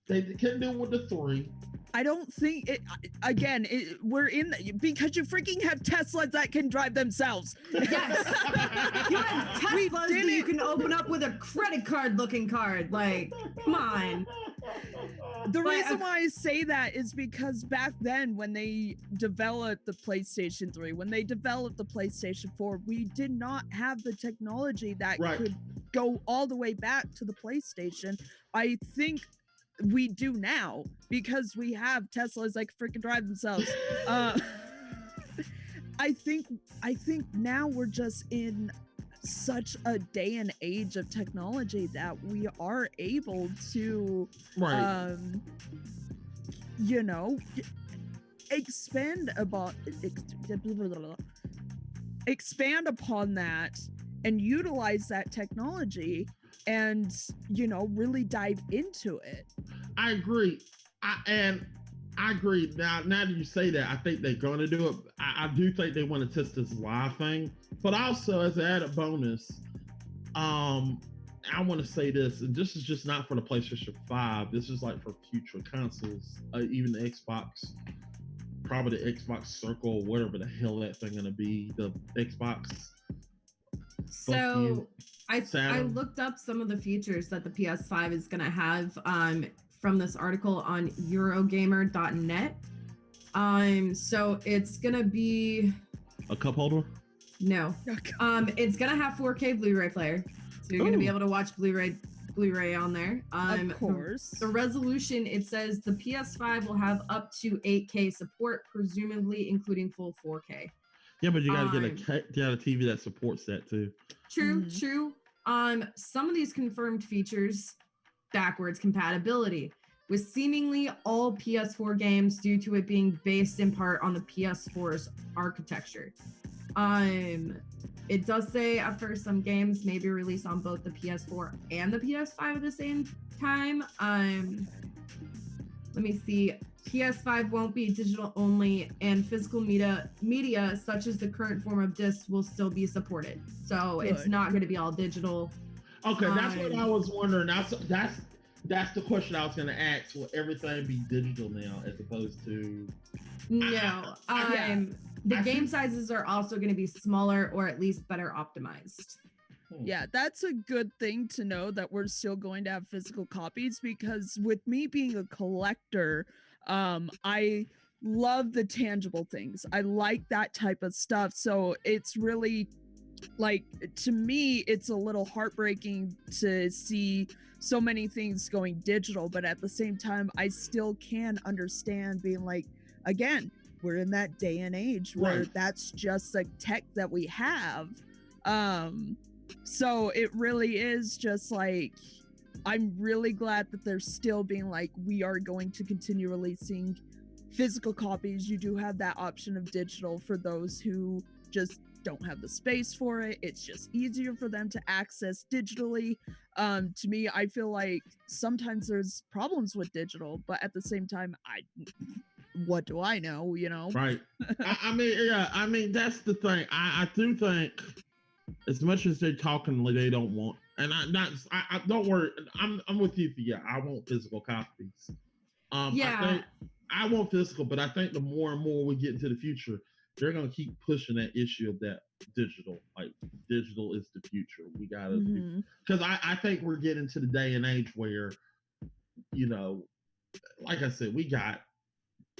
they couldn't do it with the 3. I don't think it. Again, we're in because you freaking have Teslas that can drive themselves. Yes, you have Teslas that you can open up with a credit card looking card. Like, come on. The reason why I say that is because back then, when they developed the PlayStation 3, when they developed the PlayStation 4, we did not have the technology that could go all the way back to the PlayStation. I think we do now because we have Teslas that can freaking drive themselves. I think now we're just in such a day and age of technology that we are able to expand upon that and utilize that technology and really dive into it. I agree. I agree. Now that you say that, I think they're going to do it. I do think they want to test this live thing, but also as an added bonus, I want to say this, and this is just not for the PlayStation 5. This is like for future consoles, even the Xbox, probably the Xbox Circle, whatever the hell that thing gonna be, the Xbox. So I Saturn. looked up some of the features that the PS5 is going to have from this article on Eurogamer.net. So it's going to be A cup holder? no. It's going to have 4K Blu-ray player. So you're going to be able to watch Blu-ray on there. Of course. The resolution, it says the PS5 will have up to 8K support, presumably including full 4K. Yeah, but you gotta get a TV that supports that too. True. Some of these confirmed features, backwards compatibility with seemingly all PS4 games due to it being based in part on the PS4's architecture. It does say at first some games may be released on both the PS4 and the PS5 at the same time. Let me see. PS5 won't be digital only, and physical media such as the current form of disc will still be supported. So it's not going to be all digital. Okay, that's what I was wondering. That's the question I was going to ask. Will everything be digital now as opposed to? No. The game sizes are also going to be smaller or at least better optimized. Yeah, that's a good thing to know that we're still going to have physical copies, because with me being a collector, I love the tangible things. I like that type of stuff. So it's really like, to me, it's a little heartbreaking to see so many things going digital, but at the same time, I still can understand being like, again, we're in that day and age where that's just the tech that we have. So it really is just like, I'm really glad that they're still being like, we are going to continue releasing physical copies. You do have that option of digital for those who just don't have the space for it. It's just easier for them to access digitally. To me, I feel like sometimes there's problems with digital, but at the same time, what do I know, you know? Right. I mean, that's the thing. I do think, as much as they're talking like they don't want, and I don't worry, I'm with you. Yeah, I want physical copies. I want physical, but I think the more and more we get into the future, they're gonna keep pushing that issue of that digital. Like, digital is the future. We gotta, because I think we're getting to the day and age where, you know, like I said, we got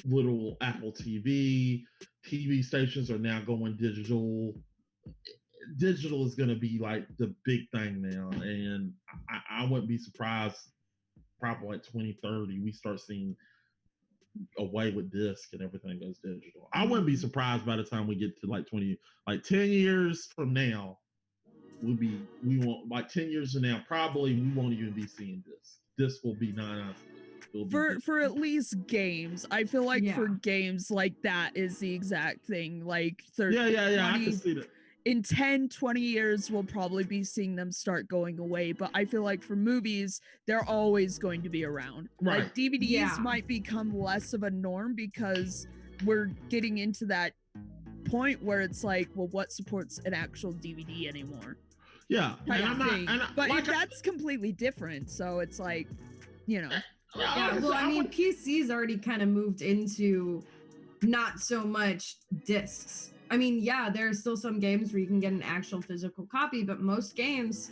little Apple TV stations are now going digital. Digital is going to be like the big thing now, and I wouldn't be surprised, probably like 2030 we start seeing away with disc and everything goes digital. I wouldn't be surprised by the time we get to like 10 years from now, we won't, like 10 years from now, probably we won't even be seeing disc. Disc will be for at least games. I feel like for games, like that is the exact thing. Like I can see that. In 10, 20 years, we'll probably be seeing them start going away. But I feel like for movies, they're always going to be around. Right. Like DVDs might become less of a norm because we're getting into that point where it's like, well, what supports an actual DVD anymore? Yeah. That's completely different. So it's like, you know. Well, I mean, PC's already kind of moved into not so much discs. I mean, there are still some games where you can get an actual physical copy, but most games,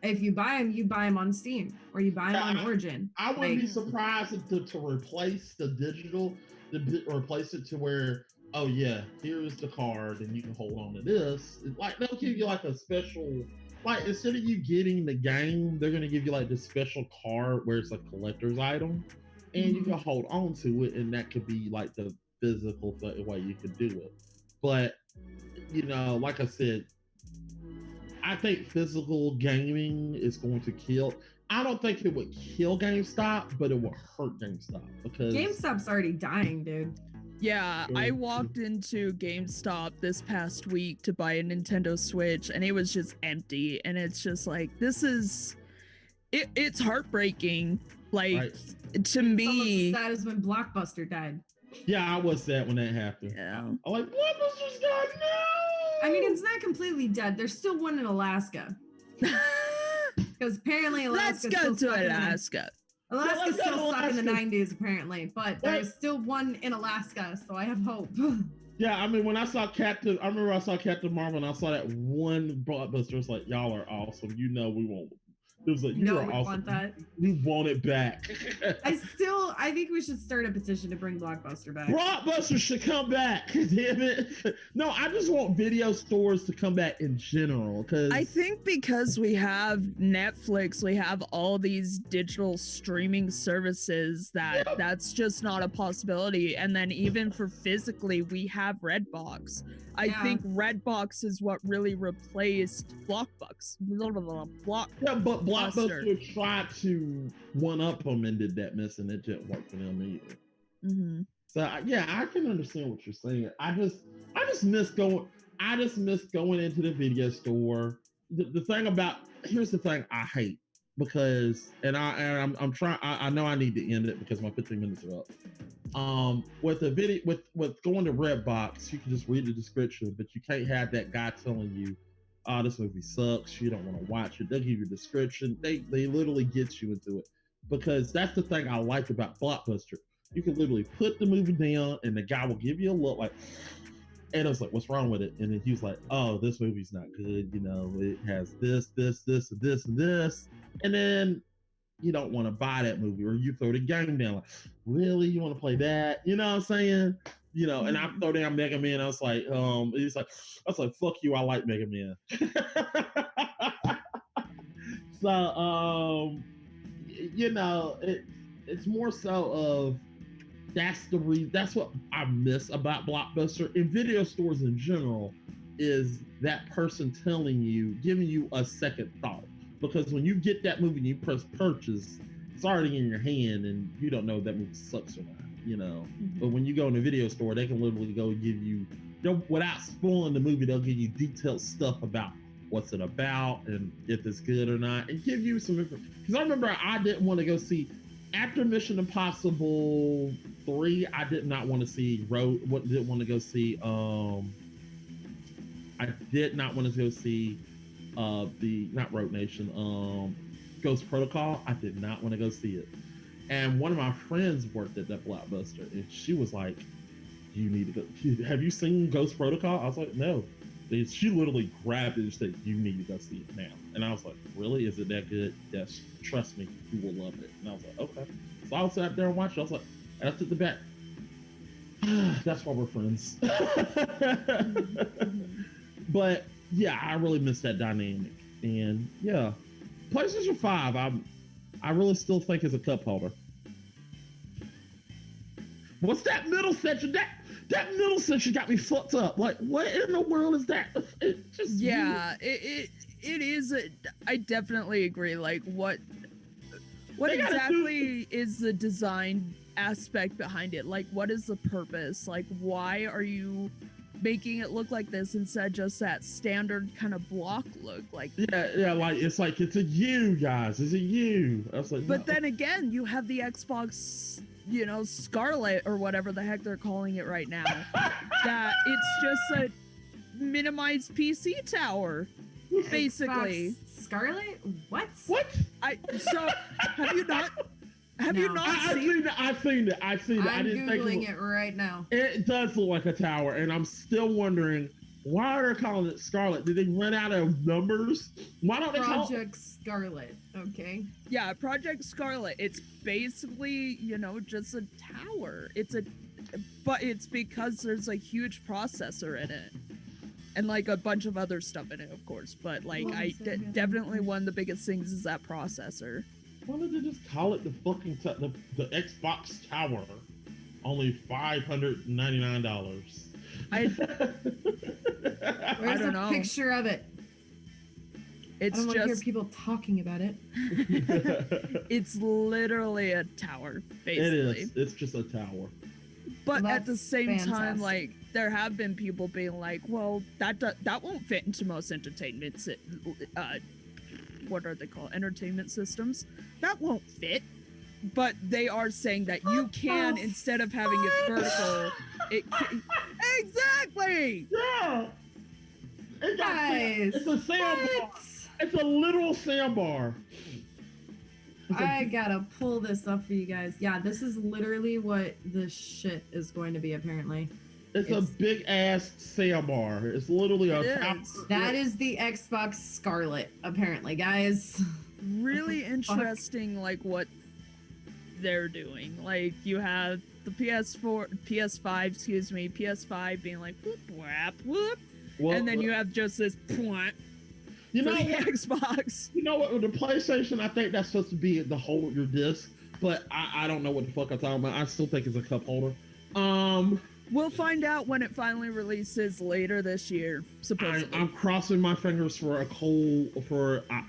if you buy them on Steam or you buy them on Origin. I wouldn't be surprised to replace the digital, replace it to where, oh yeah, here's the card and you can hold on to this. Like, they'll give you like a special, like, instead of you getting the game, they're gonna give you like this special card where it's a collector's item, and you can hold on to it, and that could be like the physical way you could do it. But, you know, like I said, I think physical gaming is going to kill. I don't think it would kill GameStop, but it will hurt GameStop because GameStop's already dying, dude. Yeah, I walked into GameStop this past week to buy a Nintendo Switch, and it was just empty. And it's just like, it's heartbreaking. Like, to me, it's almost as sad as when Blockbuster died. Yeah, I was sad when that happened. Yeah. I'm like, Blockbuster's gone now. I mean, it's not completely dead. There's still one in Alaska. Because apparently Alaska's Let's go to Alaska. Alaska's still stuck in the 90s, apparently, but there's still one in Alaska, so I have hope. Yeah, I mean, when I saw Captain, I remember I saw Captain Marvel, and I saw that one blockbuster. It's like, y'all are awesome. You know, we won't. It was like, you No, are we awesome. want that. We want it back. I think we should start a petition to bring Blockbuster back. Blockbuster should come back. Damn it. No, I just want video stores to come back in general. Because I think because we have Netflix, we have all these digital streaming services that's just not a possibility. And then even for physically, we have Redbox. I think Redbox is what really replaced Blockbuster. Yeah, but Blockbuster tried to one up them and did that miss, and it didn't work for them either. Mm-hmm. So yeah, I can understand what you're saying. I just miss going. I just miss going into the video store. The thing about here's the thing I hate because I'm trying. I know I need to end it because my 15 minutes are up. With the video with going to Redbox, you can just read the description, but you can't have that guy telling you, "Oh, this movie sucks. You don't want to watch it." They'll give you a description. They literally get you into it because that's the thing I like about Blockbuster. You can literally put the movie down, and the guy will give you a look like. And I was like, "What's wrong with it?" And then he was like, "Oh, this movie's not good. You know, it has this, and this, and this." And then you don't want to buy that movie, or you throw the game down. Like, really, you want to play that? You know what I'm saying? You know, and I throw down Mega Man. I was like, he's like, I was like, "Fuck you, I like Mega Man." So, you know, it's more so of that's the reason. That's what I miss about Blockbuster and video stores in general is that person telling you, giving you a second thought. Because when you get that movie and you press purchase, it's already in your hand and you don't know if that movie sucks or not, you know. Mm-hmm. But when you go in a video store, they can literally go give you, without spoiling the movie, they'll give you detailed stuff about what's it about and if it's good or not, and give you some information. Because I remember I didn't want to go see after Mission Impossible 3. I did not want to see didn't want to go see. I did not want to go see the not Road Nation, Ghost Protocol. I did not want to go see it. And one of my friends worked at that Blockbuster, and she was like, "You need to go. Have you seen Ghost Protocol?" I was like, "No." She literally grabbed it and said, "You need to go see it now." And I was like, "Really? Is it that good?" "Yes, trust me, you will love it." And I was like, "Okay." So I sat there and watched it. I was like, and I took the back. That's why we're friends. But yeah, I really miss that dynamic. And yeah, PlayStation 5, I really still think is a cup holder. What's that middle section? That middle section got me fucked up. Like, what in the world is that? It just it is. I definitely agree. Like, what exactly is the design aspect behind it? Like, what is the purpose? Like, why are you making it look like this instead of just that standard kind of block look? Like, yeah, like it's a U, guys. It's a U. I was like, but then again, you have the Xbox, you know, Scarlet or whatever the heck they're calling it right now. That it's just a minimized PC tower, basically. Xbox Scarlet? What? So have you not? Have you not seen it? I've seen it. I'm Googling it right now. It does look like a tower, and I'm still wondering why are they calling it Scarlet? Did they run out of numbers? Why don't they call Project Scarlet? Okay. Yeah, Project Scarlet. It's basically, you know, just a tower. But it's because there's a huge processor in it. And like a bunch of other stuff in it, of course. But like, definitely one of the biggest things is that processor. Why don't they just call it the fucking the Xbox Tower? Only $599. Where's a picture of it? It's I don't want to hear people talking about it. It's literally a tower, basically. It is. It's just a tower. But at the same time, like, there have been people being like, well, that won't fit into most entertainment what are they called? Entertainment systems. That won't fit. But they are saying that you can, instead of having it vertical, it can... Exactly! Yeah! Guys, it's a sandbar. It's a literal sandbar. I gotta pull this up for you guys. Yeah, this is literally what this shit is going to be, apparently. It's a big ass sandbar. It's literally a It tower. is. That is the Xbox Scarlet, apparently, guys. Really Fuck. interesting, like what they're doing. Like you have the PS5, excuse me, PS5 being like whoop whap whoop, Well, and then you have just this point you for know the what? Xbox. You know what? With the PlayStation, I think that's supposed to be the hold your disc, but I don't know what the fuck I'm talking about. I still think it's a cup holder. We'll find out when it finally releases later this year, supposedly. I'm crossing my fingers for a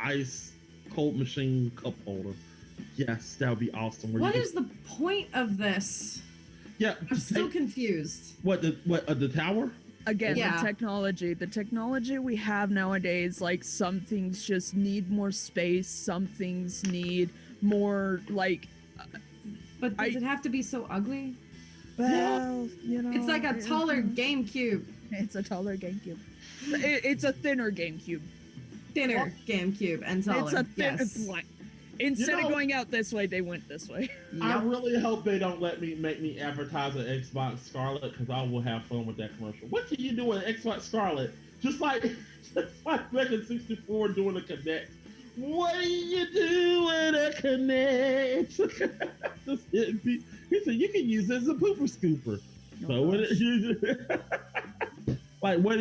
ice cold machine cup holder. Yes, that would be awesome. What is the point of this? Yeah, I'm still confused. The tower? Again, Yeah. the technology we have nowadays, like some things just need more space, some things need more like But does it have to be so ugly? well, you know, It's like a taller GameCube. It's a taller GameCube. It's a thinner GameCube. Thinner GameCube and taller. It's a thin. Yes. Instead of going out this way, they went this way. I Yep. really hope they don't make me advertise an Xbox Scarlet because I will have fun with that commercial. What can you do with an Xbox Scarlet? Just like back in '64 doing a Connect. What do you do with a Connect? Just hit me. He said you can use it as a pooper scooper. So what like what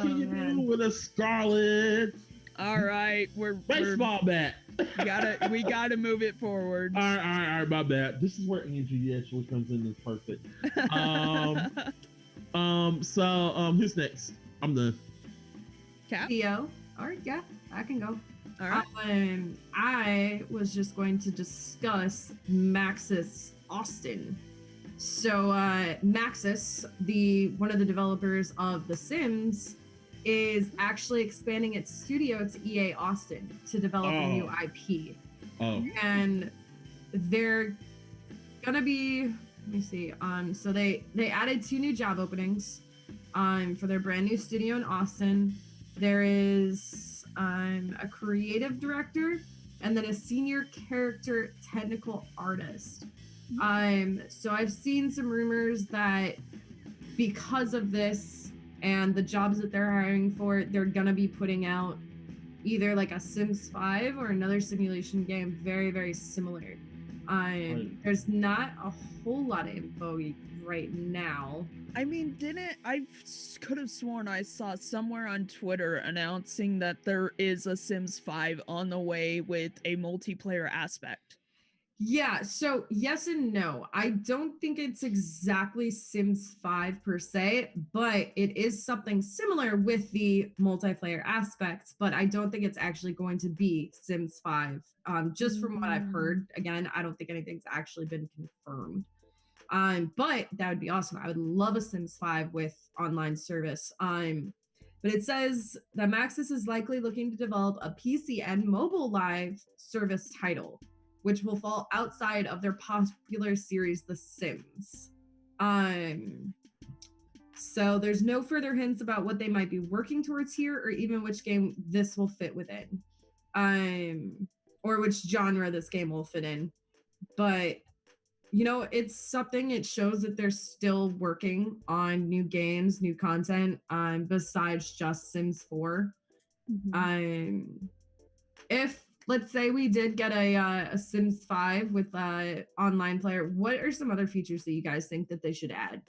can you do with a Scarlet? All right, we're Baseball bat. we gotta move it forward. All right, my bad. This is where Angie actually comes in. Is perfect. So who's next? I'm done. Cap. Theo. All right, yeah, I can go. All right. I was just going to discuss Maxis Austin. So Maxis, one of the developers of The Sims, is actually expanding its studio to EA Austin to develop a new IP. Oh. And they're gonna be, let me see, so they added 2 new job openings for their brand new studio in Austin. There is a creative director and then a senior character technical artist. So I've seen some rumors that because of this and the jobs that they're hiring for, they're gonna be putting out either like a Sims 5 or another simulation game very, very similar. There's not a whole lot of info right now. I mean, I could have sworn I saw somewhere on Twitter announcing that there is a Sims 5 on the way with a multiplayer aspect. Yeah, so yes and no. I don't think it's exactly Sims 5 per se, but it is something similar with the multiplayer aspects, but I don't think it's actually going to be Sims 5. Just from what I've heard. Again, I don't think anything's actually been confirmed. But that would be awesome. I would love a Sims 5 with online service. But it says that Maxis is likely looking to develop a PC and mobile live service title, which will fall outside of their popular series, The Sims. So there's no further hints about what they might be working towards here, or even which game this will fit within, or which genre this game will fit in. But you know, it's something. It shows that they're still working on new games, new content, besides just Sims 4. If let's say we did get a Sims 5 with online player, what are some other features that you guys think that they should add?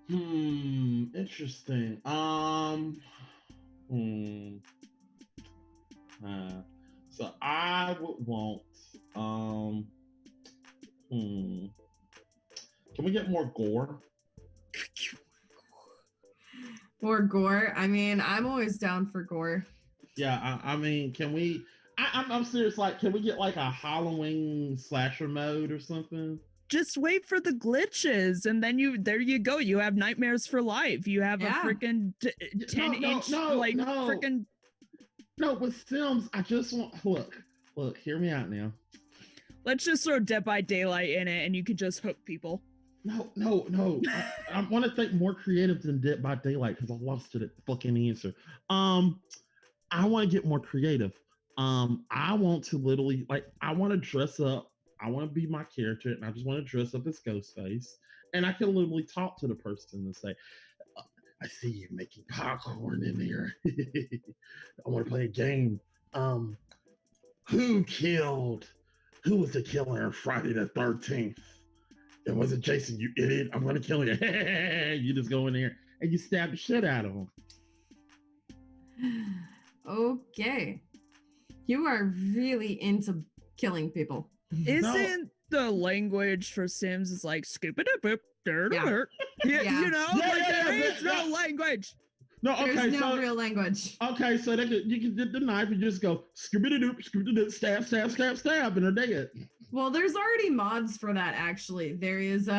Interesting. So I would want can we get more gore? More gore? I mean, I'm always down for gore. Yeah, I mean, can we? I'm serious. Like, can we get like a Halloween slasher mode or something? Just wait for the glitches, and then there you go. You have nightmares for life. You have a freaking 10-inch freaking. No, with Sims, I just want look. Hear me out now. Let's just throw Dead by Daylight in it, and you could just hook people. No. I want to think more creative than Dead by Daylight because I lost to the fucking answer. I want to get more creative. I want to literally I want to dress up. I want to be my character, and I just want to dress up as Ghostface, and I can literally talk to the person and say, I see you making popcorn in there. I want to play a game. Who was the killer on Friday the 13th? It wasn't Jason, you idiot. I'm going to kill you. You just go in there and you stab the shit out of him. Okay. You are really into killing people. Isn't the language for Sims is like scoopity boop Yeah. you know, Yeah, like yeah, there yeah, is no language. No, okay, There's no so real language. okay, so you can get the knife and just go scoopity doop, stab, stab, stab, stab, and they're dead. Well, there's already mods for that. Actually, there is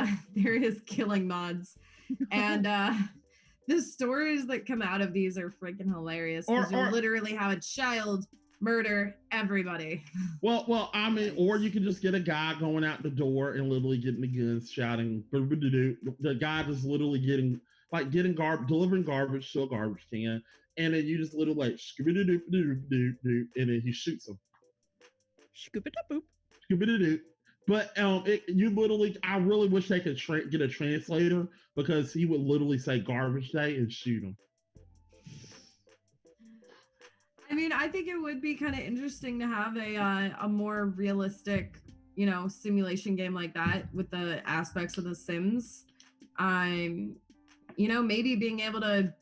killing mods, and the stories that come out of these are freaking hilarious because you literally have a child murder everybody. Well, I mean, or you can just get a guy going out the door and literally getting the guns, shouting. The guy just literally delivering garbage to a garbage can, and then you just literally like and then he shoots him. Scooby-Doo. But you literally, I really wish they could get a translator because he would literally say garbage day and shoot him. I mean, I think it would be kind of interesting to have a more realistic, you know, simulation game like that with the aspects of The Sims. You know, maybe being able to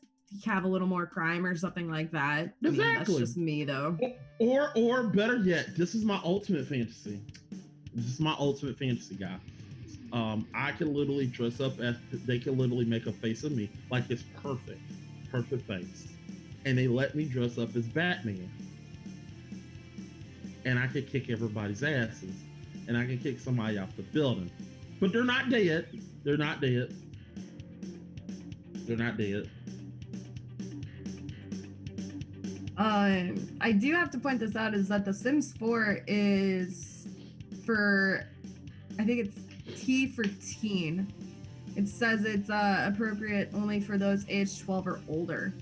have a little more crime or something like that. Exactly. I mean, that's just me though. Or better yet, this is my ultimate fantasy. This is my ultimate fantasy, guy. I can literally dress up as, they can literally make a face of me like it's perfect face. And they let me dress up as Batman. And I could kick everybody's asses. And I can kick somebody off the building. But they're not dead. They're not dead. They're not dead. I do have to point this out is that The Sims 4 is for, I think it's T for teen. It says it's appropriate only for those aged 12 or older.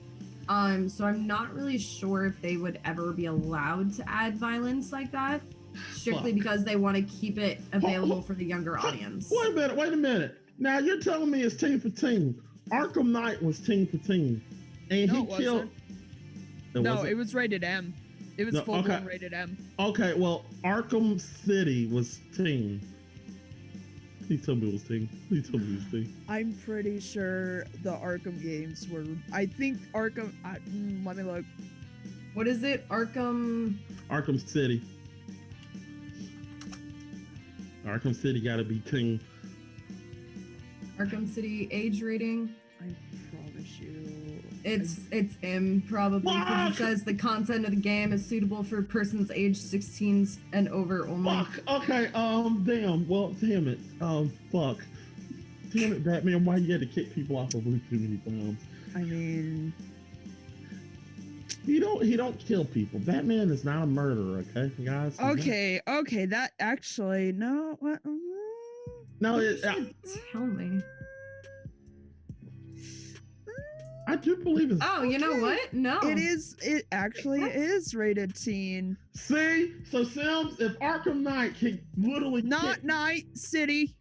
So I'm not really sure if they would ever be allowed to add violence like that, strictly because they want to keep it available for the younger audience. Wait a minute. Now you're telling me it's teen for teen. Arkham Knight was teen for teen. And No, he killed. It was rated M. It was full-blown rated M. Okay, well, Arkham City was teen. Please tell me it was teen. Please tell me it was teen. I'm pretty sure the Arkham games were. I think Arkham. Let me look. What is it? Arkham City. Arkham City gotta be teen. Arkham City age rating. I promise you. It's M probably because it says the content of the game is suitable for persons aged 16 and over only. Fuck. Okay. Damn. Well, damn it. Fuck. Damn it, Batman. Why you had to kick people off the roof too many times? I mean, he don't kill people. Batman is not a murderer. Okay, guys. Okay. That actually no. What? No, Tell me. I do believe it's. Oh, you know what? No. It is. It actually is rated teen. See, so Sims, if Arkham Knight can literally Night City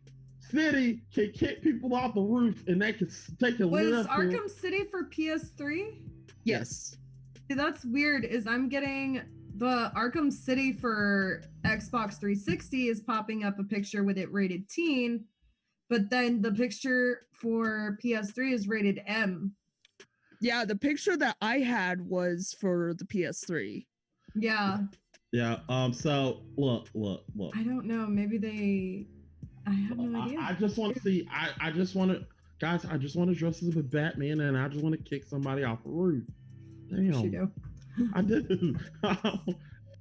can kick people off the roof and they can take a lift. Was Arkham City for PS3? Yes. See, that's weird. Is I'm getting the Arkham City for Xbox 360 is popping up a picture with it rated teen, but then the picture for PS3 is rated M. Yeah, the picture that I had was for the PS3. Yeah. Yeah. So look. I don't know. Maybe I have no idea. I just want to see. I just want to, guys. I just want to dress as a Batman and I just want to kick somebody off a roof. Damn. You do. I do.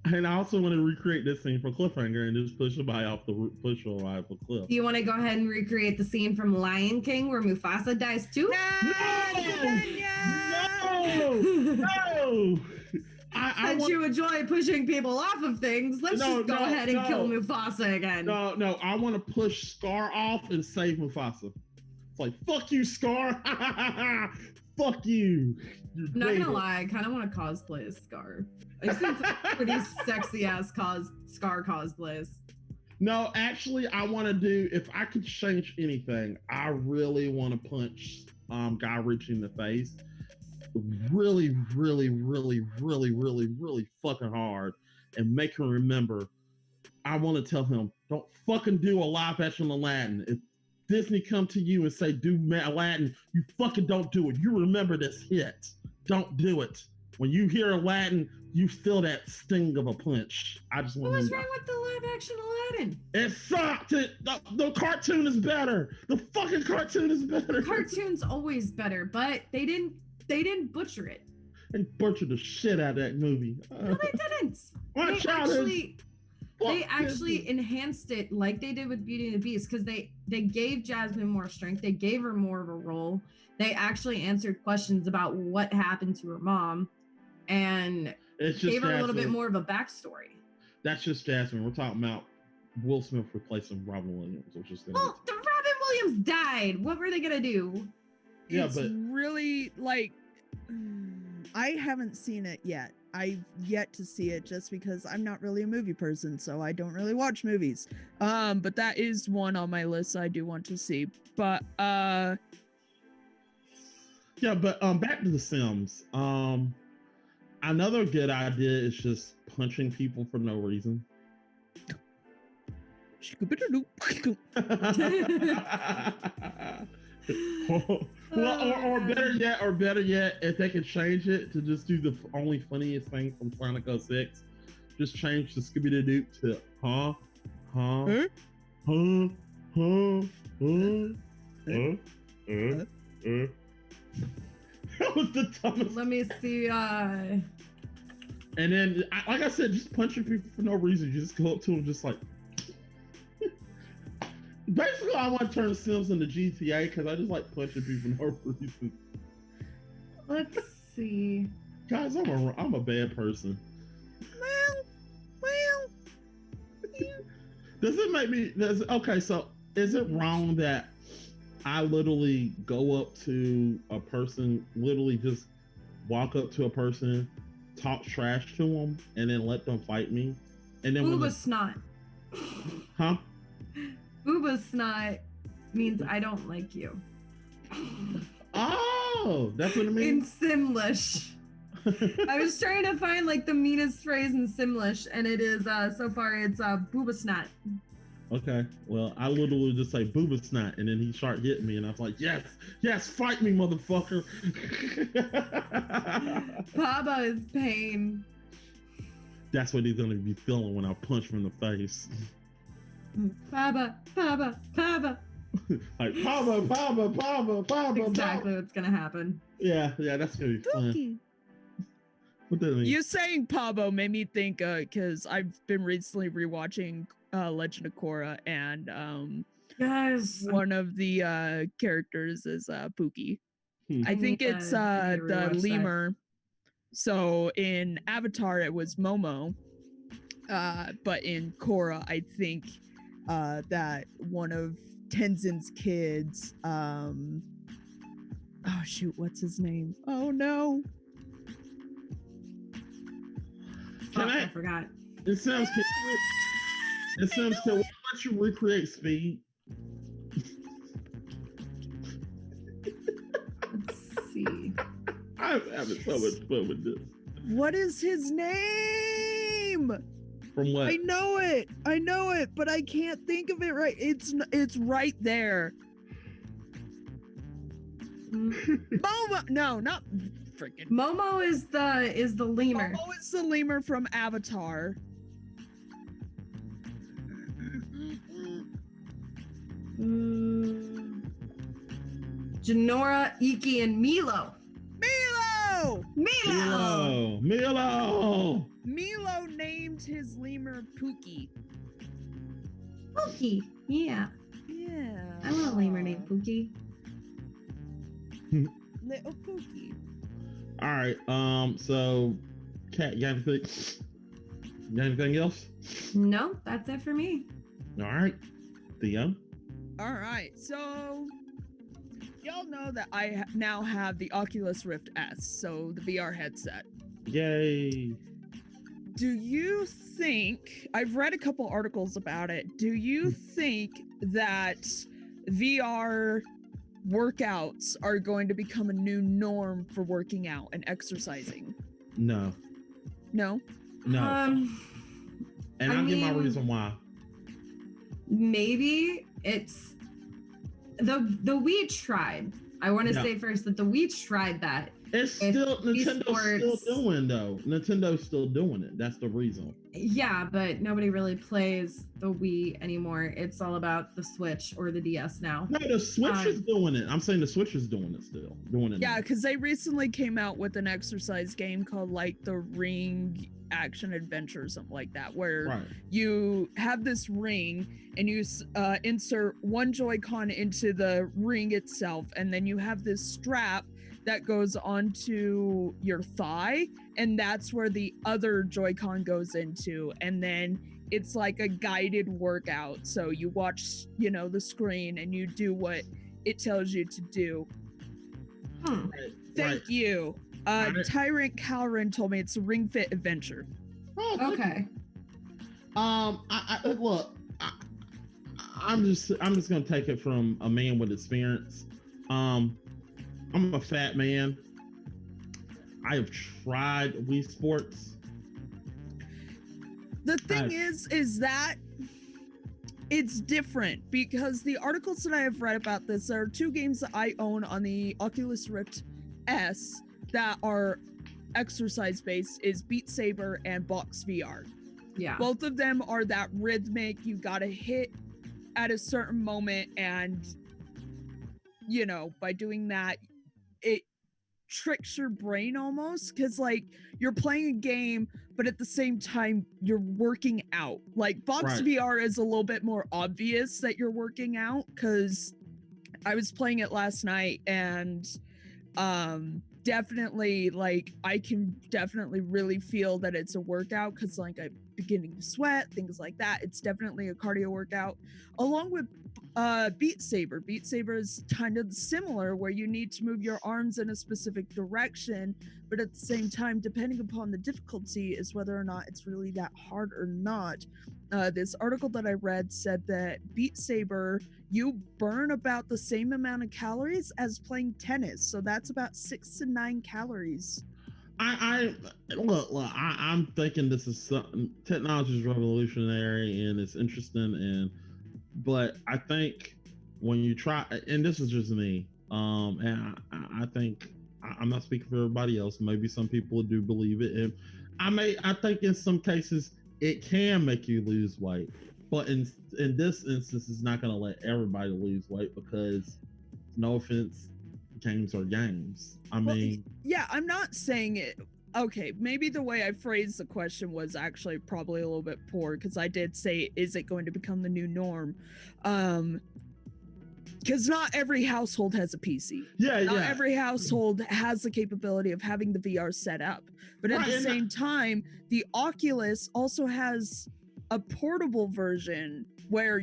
And I also want to recreate this scene for Cliffhanger and just push somebody off the roof, push somebody off a cliff. Do you want to go ahead and recreate the scene from Lion King where Mufasa dies too? No! Since you enjoy pushing people off of things, let's just go ahead and kill Mufasa again. No, I want to push Scar off and save Mufasa. It's like, fuck you, Scar! Fuck you! I'm not gonna lie, I kind of want to cosplay as Scar. I've seen some pretty sexy ass Scar cosplays. No, actually, I want to do. If I could change anything, I really want to punch Guy Ritchie in the face, really, really, really, really, really, really fucking hard, and make him remember. I want to tell him, don't fucking do a live action Aladdin. If Disney come to you and say do Aladdin, you fucking don't do it. You remember this hit. Don't do it. When you hear Aladdin, you feel that sting of a punch. I just want. What was wrong with the live action Aladdin? It sucked. The cartoon is better. The fucking cartoon is better. The cartoon's always better, but they didn't butcher it. They butchered the shit out of that movie. No, they didn't. They actually enhanced it like they did with Beauty and the Beast, because they gave Jasmine more strength. They gave her more of a role. They actually answered questions about what happened to her mom, and gave her a little bit more of a backstory. That's just Jasmine. We're talking about Will Smith replacing Robin Williams, which is the Robin Williams died. What were they gonna do? Yeah, it's really like I haven't seen it yet. I've yet to see it just because I'm not really a movie person, so I don't really watch movies. But that is one on my list I do want to see. But yeah, but back to The Sims. Another good idea is just punching people for no reason. or better yet, if they could change it to just do the only funniest thing from Sonic 06, just change the Scooby-Doo to That was the dumbest. Let me see. And then, like I said, just punching people for no reason. You just go up to them, just like. Basically, I want to turn Sims into GTA because I just like punching people for no reason. Let's see. Guys, I'm a bad person. Well. Does it make me? Okay, so is it wrong that I literally go up to a person, literally just walk up to a person, talk trash to them, and then let them fight me? And then Booba snot. Huh? Booba snot means I don't like you. Oh, that's what it means? In Simlish. I was trying to find like the meanest phrase in Simlish, and it is so far it's booba snot. Okay, well, I literally just say booba snot, and then he started hitting me, and I was like, yes, fight me, motherfucker. Baba is pain. That's what he's gonna be feeling when I punch him in the face. Baba. Like Baba. Exactly what's gonna happen. Yeah, that's gonna be fun. What does that mean? You saying Pabo made me think, because I've been recently rewatching Legend of Korra, and yes, one of the characters is Pookie. I think it's the lemur. So in Avatar it was Momo, but in Korra I think that one of Tenzin's kids, oh shoot, what's his name? Oh no. I forgot. It sounds can we let you recreate Speed? Let's see. I'm having so much fun with this. What is his name? From what? I know it, but I can't think of it right. It's right there. Momo, no, not freaking. Momo is the lemur. Momo is the lemur from Avatar. Janora, Iki, and Milo. Milo named his lemur Pookie. Pookie, yeah. I want a lemur named Pookie. Little Pookie. All right. So, Kat, you got anything else? No, that's it for me. All right, Theo. All right. So, y'all know that I now have the Oculus Rift S, so the VR headset. Yay! Do you think, I've read a couple articles about it, do you think that VR workouts are going to become a new norm for working out and exercising? No. No? And I'll give my reason why. Maybe it's the Wii tried. I want to say first that the Wii tried that. It's still Nintendo's still doing though. Nintendo's still doing it. That's the reason. Yeah, but nobody really plays the Wii anymore. It's all about the Switch or the DS now. No, the Switch is doing it. I'm saying the Switch is doing it still. Yeah, because they recently came out with an exercise game called like the Ring Action Adventure or something like that, where you have this ring and you insert one Joy-Con into the ring itself, and then you have this strap that goes onto your thigh, and that's where the other Joy-Con goes into, and then it's like a guided workout. So you watch, the screen and you do what it tells you to do. Thank you. Tyrant Calrin told me it's a Ring Fit Adventure. Oh, okay. Look, I'm just gonna take it from a man with experience. I'm a fat man. I have tried Wii Sports. The thing is that it's different, because the articles that I have read about this, there are two games that I own on the Oculus Rift S that are exercise based, is Beat Saber and Box VR. Yeah. Both of them are that rhythmic, you gotta hit at a certain moment, and by doing that, it tricks your brain almost, because like you're playing a game but at the same time you're working out. Like Box VR is a little bit more obvious that you're working out, because I was playing it last night, and definitely like I can definitely really feel that it's a workout, because like I'm beginning to sweat, things like that. It's definitely a cardio workout, along with Beat Saber. Beat Saber is kind of similar, where you need to move your arms in a specific direction, but at the same time, depending upon the difficulty, is whether or not it's really that hard or not. This article that I read said that Beat Saber, you burn about the same amount of calories as playing tennis, so that's about 6 to 9 calories. I'm thinking this is something, technology is revolutionary and it's interesting, but I think when you try, and this is just me, and I think I'm not speaking for everybody else. Maybe some people do believe it, and I think in some cases it can make you lose weight, but in this instance, it's not going to let everybody lose weight, because, no offense, games are games. I'm not saying it. Okay, maybe the way I phrased the question was actually probably a little bit poor, because I did say, is it going to become the new norm? Because not every household has a PC. Not every household has the capability of having the VR set up. But at the same time, the Oculus also has a portable version where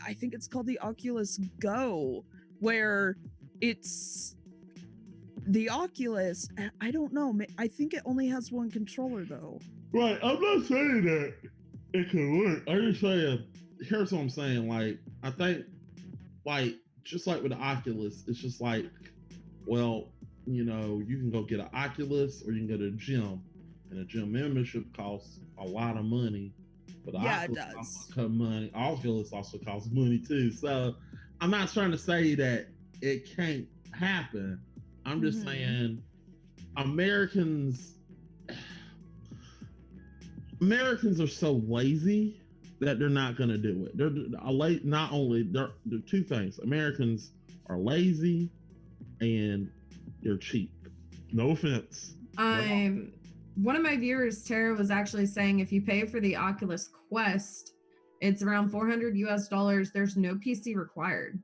I think it's called the Oculus Go, where it's the Oculus. I don't know. I think it only has one controller though. Right. I'm not saying that it can work. I'm just saying, here's what I'm saying. Like, I think, like, just like with the Oculus, it's just like, well, you can go get an Oculus, or you can go to a gym, and a gym membership costs a lot of money. But it does. Oculus also costs money too. So I'm not trying to say that it can't happen. I'm just saying Americans are so lazy that they're not going to do it. They're two things. Americans are lazy and they're cheap. No offense. One of my viewers, Tara, was actually saying if you pay for the Oculus Quest, it's around $400 US. There's no PC required.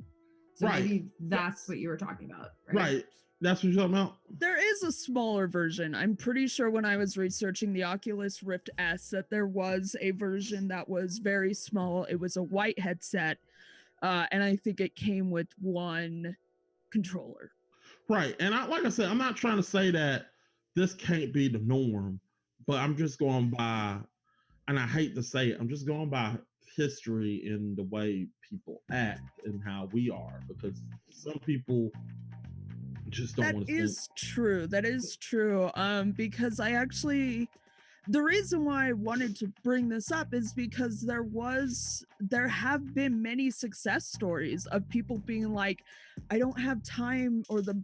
So maybe that's what you were talking about, right? Right. That's what you're talking about? There is a smaller version. I'm pretty sure when I was researching the Oculus Rift S that there was a version that was very small. It was a white headset, and I think it came with one controller. Right. And like I said, I'm not trying to say that this can't be the norm, but I'm just going by, and I hate to say it, I'm just going by history in the way people act and how we are, because some people just don't That want to think. is true. That is true. Because the reason why I wanted to bring this up is because there have been many success stories of people being like, I don't have time or the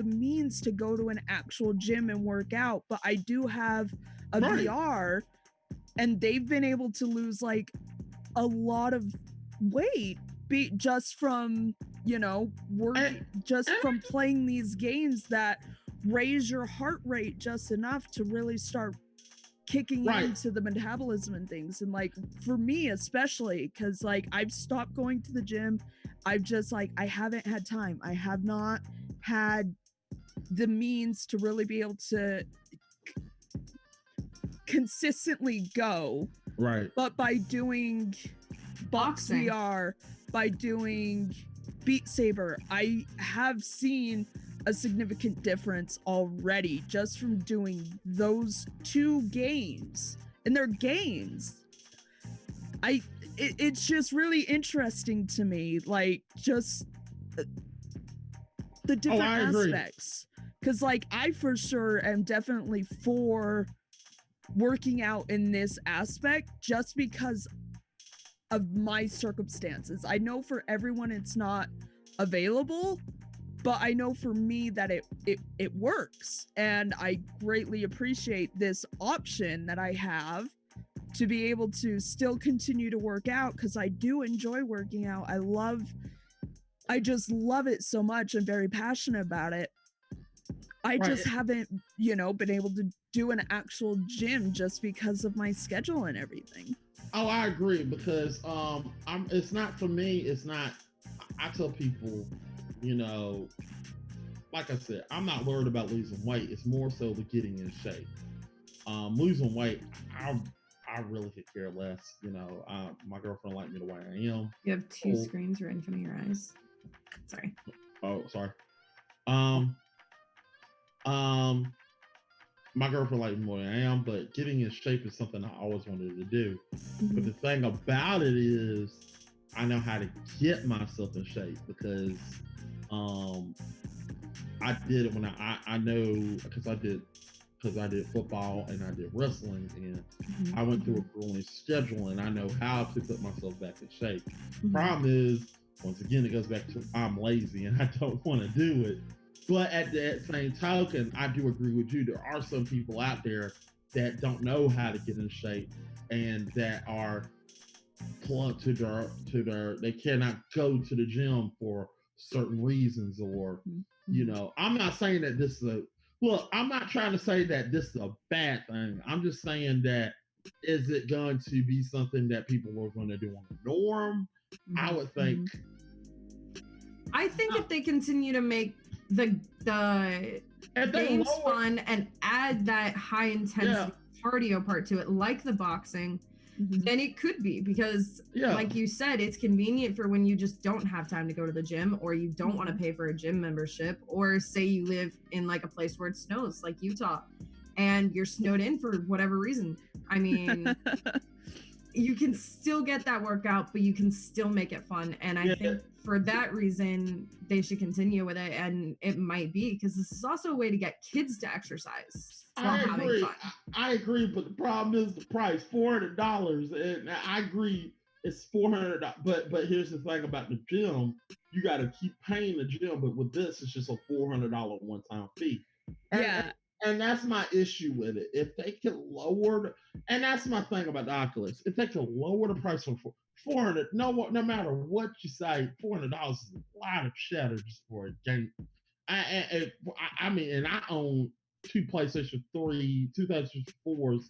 means to go to an actual gym and work out, but I do have a Right. VR, and they've been able to lose like a lot of weight just from from playing these games that raise your heart rate just enough to really start kicking Right. into the metabolism and things. And like for me especially, because like I've stopped going to the gym, I've just like I haven't had time, I have not had the means to really be able to consistently go. Right. But by doing Box Boxing. VR, by doing Beat Saber, I have seen a significant difference already just from doing those two games. And they're games. It's just really interesting to me, like just the different I agree. aspects. Because like I for sure am definitely for working out in this aspect just because of my circumstances. I know for everyone it's not available, but I know for me that it works, and I greatly appreciate this option that I have to be able to still continue to work out, because I do enjoy working out. I just love it so much. I'm very passionate about it. I just haven't, been able to do an actual gym just because of my schedule and everything. Oh, I agree, because it's not for me, it's not, I tell people, like I said, I'm not worried about losing weight. It's more so the getting in shape. Losing weight, I really could care less. My girlfriend liked me the way I am. You have two screens right in front of your eyes. Sorry. Oh, sorry. My girlfriend liked me the way I am, but getting in shape is something I always wanted to do. Mm-hmm. But the thing about it is, I know how to get myself in shape, because I did it when I know, because I did football and I did wrestling, and I went through a grueling schedule, and I know how to put myself back in shape. Problem is, once again, it goes back to I'm lazy and I don't want to do it. But at that same token, I do agree with you. There are some people out there that don't know how to get in shape, and that are plugged to their they cannot go to the gym for certain reasons, or I'm not saying that this is I'm not trying to say that this is a bad thing. I'm just saying that, is it going to be something that people are going to do on the norm? I would think. I think if they continue to make the games fun and add that high intensity cardio part to it, like the boxing, then it could be, because like you said, it's convenient for when you just don't have time to go to the gym, or you don't want to pay for a gym membership, or say you live in like a place where it snows, like Utah, and you're snowed in for whatever reason. I mean, you can still get that workout, but you can still make it fun. And I think for that reason, they should continue with it. And it might be because this is also a way to get kids to exercise while having fun. I agree, but the problem is the price, $400. And I agree, it's $400. But here's the thing about the gym: you got to keep paying the gym. But with this, it's just a $400 one-time fee. And that's my issue with it. If they can lower, and that's my thing about the Oculus, if they can lower the price from $400, no matter what you say, $400 is a lot of cheddar just for a game. I mean, and I own two PlayStation 3, 2004s,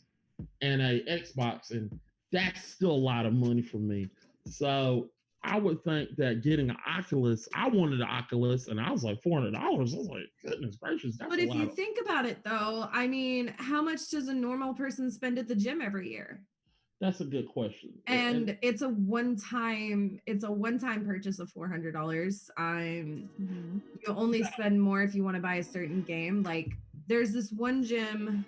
and a Xbox, and that's still a lot of money for me. So I would think that getting an Oculus, I wanted an Oculus, and I was like $400. I was like, goodness gracious. That's but if you think about it, though, I mean, how much does a normal person spend at the gym every year? That's a good question. And it's a one-time purchase of $400. You only spend more if you want to buy a certain game. Like, there's this one gym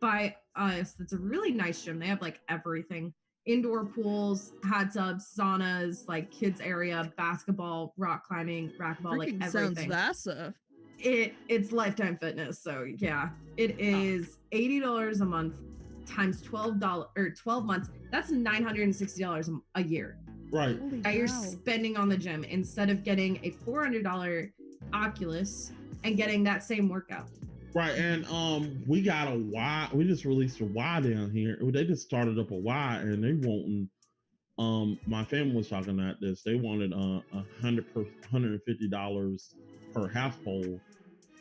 by us that's a really nice gym. They have like everything. Indoor pools, hot tubs, saunas, like kids area, basketball, rock climbing, racquetball, like Freaking sounds everything. Vasa. It's Lifetime Fitness, so yeah, it is $80 a month times $12 or 12 months. That's $960 a year Right. Holy that you're cow. spending on the gym instead of getting a $400 Oculus and getting that same workout. Right, and we got a Y. We just released a Y down here. They just started up a Y, and they wanting. My family was talking about this. They wanted $150 per household,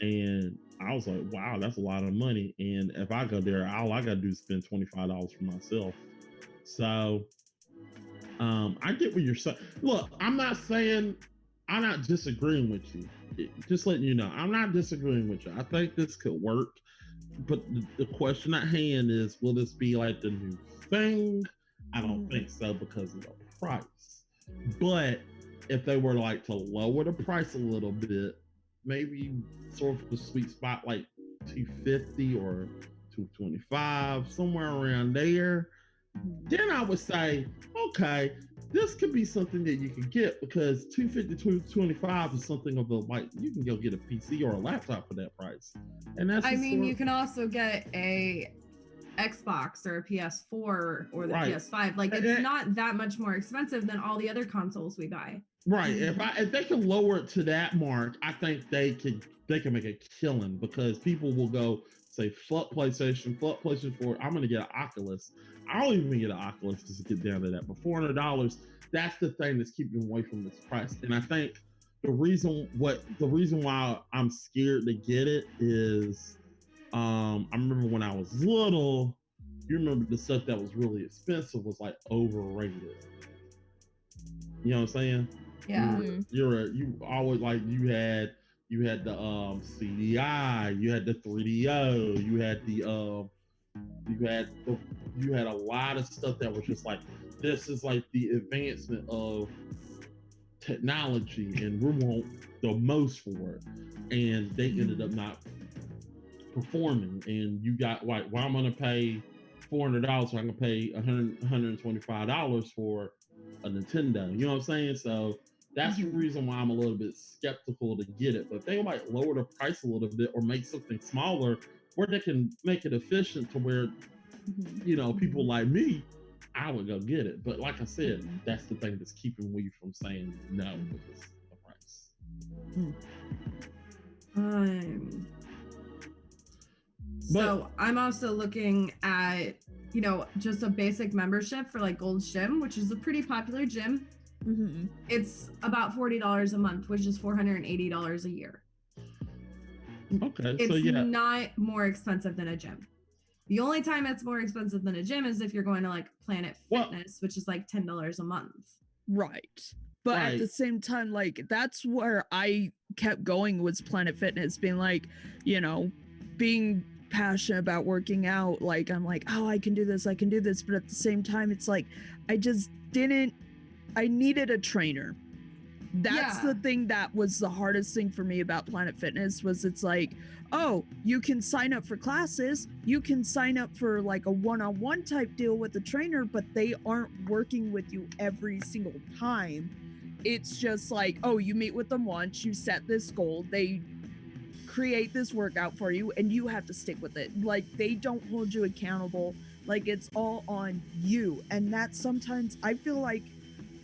and I was like, wow, that's a lot of money. And if I go there, all I gotta do is spend $25 for myself. So, I get what you're saying. Look, I'm not saying I'm not disagreeing with you. Just letting you know, I'm not disagreeing with you. I think this could work, but the question at hand is, will this be like the new thing? I don't think so because of the price. But if they were like to lower the price a little bit, maybe sort of the sweet spot like 250 or 225, somewhere around there, then I would say, okay, this could be something that you can get because 250, 225 is something of the like you can go get a PC or a laptop for that price. And that's I mean, you can also get a Xbox or a PS4 or the PS5. Like, it's not that much more expensive than all the other consoles we buy. Right. If they can lower it to that mark, I think they can make a killing because people will go say fuck PlayStation 4. I'm gonna get an Oculus. I don't even get an Oculus just to get down to that. But $400, that's the thing that's keeping away from this price. And I think the reason why I'm scared to get it is I remember when I was little, you remember the stuff that was really expensive was like overrated. You know what I'm saying? Yeah. You always like you had the CDI, you had the 3DO, you had a lot of stuff that was just like, this is like the advancement of technology and we want the most for it. And they ended up not performing. And you got like, well, I'm gonna pay $400, so I'm gonna pay $125 for a Nintendo. You know what I'm saying? So that's the reason why I'm a little bit skeptical to get it. But if they might lower the price a little bit or make something smaller where they can make it efficient to where, you know, people like me, I would go get it. But like I said, that's the thing that's keeping me from saying no because of the price. So I'm also looking at, you know, just a basic membership for like Gold's Gym, which is a pretty popular gym. It's about $40 a month, which is $480 a year. Okay, it's so yeah, not more expensive than a gym. The only time it's more expensive than a gym is if you're going to like Planet Fitness, which is like $10 a month. Right. But at the same time, like, that's where I kept going was Planet Fitness, being like, you know, being passionate about working out. Like, I'm like, oh, I can do this. But at the same time, it's like, I needed a trainer. That's the thing that was the hardest thing for me about Planet Fitness was it's like, oh, you can sign up for classes, you can sign up for like a one-on-one type deal with the trainer, but they aren't working with you every single time. It's just like, oh, you meet with them once, you set this goal, they create this workout for you, and you have to stick with it. Like, they don't hold you accountable. Like, it's all on you. And that sometimes, I feel like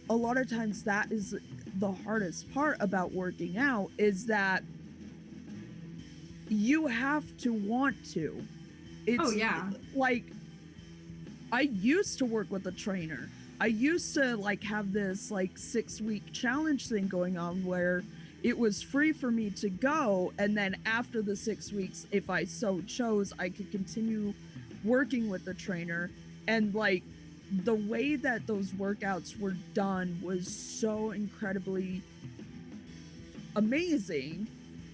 a lot of times that is the hardest part about working out is that you have to want to. It's like, I used to work with a trainer. I used to like have this like 6-week challenge thing going on where it was free for me to go. And then after the 6 weeks, if I so chose, I could continue working with the trainer. And like, the way that those workouts were done was so incredibly amazing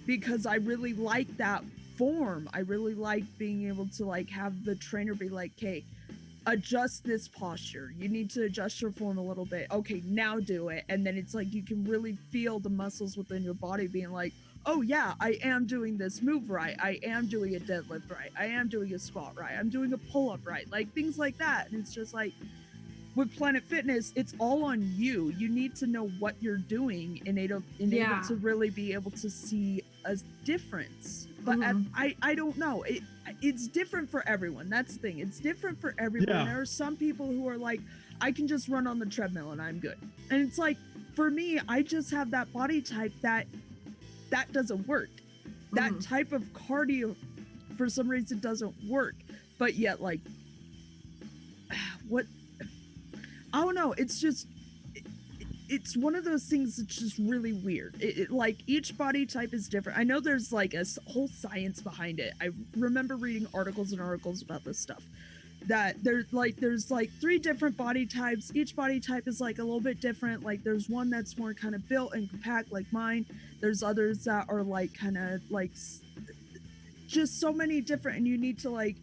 because I really like that form. I really like being able to like have the trainer be like, okay, adjust this posture. You need to adjust your form a little bit. Okay, now do it. And then it's like you can really feel the muscles within your body being like, oh yeah, I am doing this move right, I am doing a deadlift right, I am doing a squat right, I'm doing a pull-up right, like things like that. And it's just like, with Planet Fitness, it's all on you. You need to know what you're doing in able to really be able to see a difference. But I don't know. It's different for everyone. That's the thing. It's different for everyone. Yeah. There are some people who are like, I can just run on the treadmill and I'm good. And it's like, for me, I just have that body type that doesn't work. That type of cardio, for some reason, doesn't work. But yet, like, what? I don't know. It's just, it's one of those things that's just really weird. Like, each body type is different. I know there's like a whole science behind it. I remember reading articles and articles about this stuff. That there's like 3 different body types. Each body type is like a little bit different. Like, there's one that's more kind of built and compact like mine. There's others that are like kind of like just so many different, and you need to like,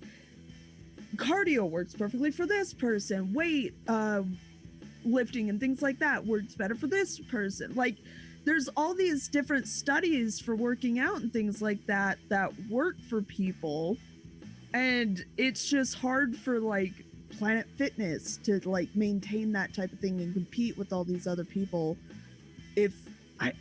cardio works perfectly for this person, weight lifting and things like that works better for this person. Like, there's all these different studies for working out and things like that work for people, and it's just hard for like Planet Fitness to like maintain that type of thing and compete with all these other people. If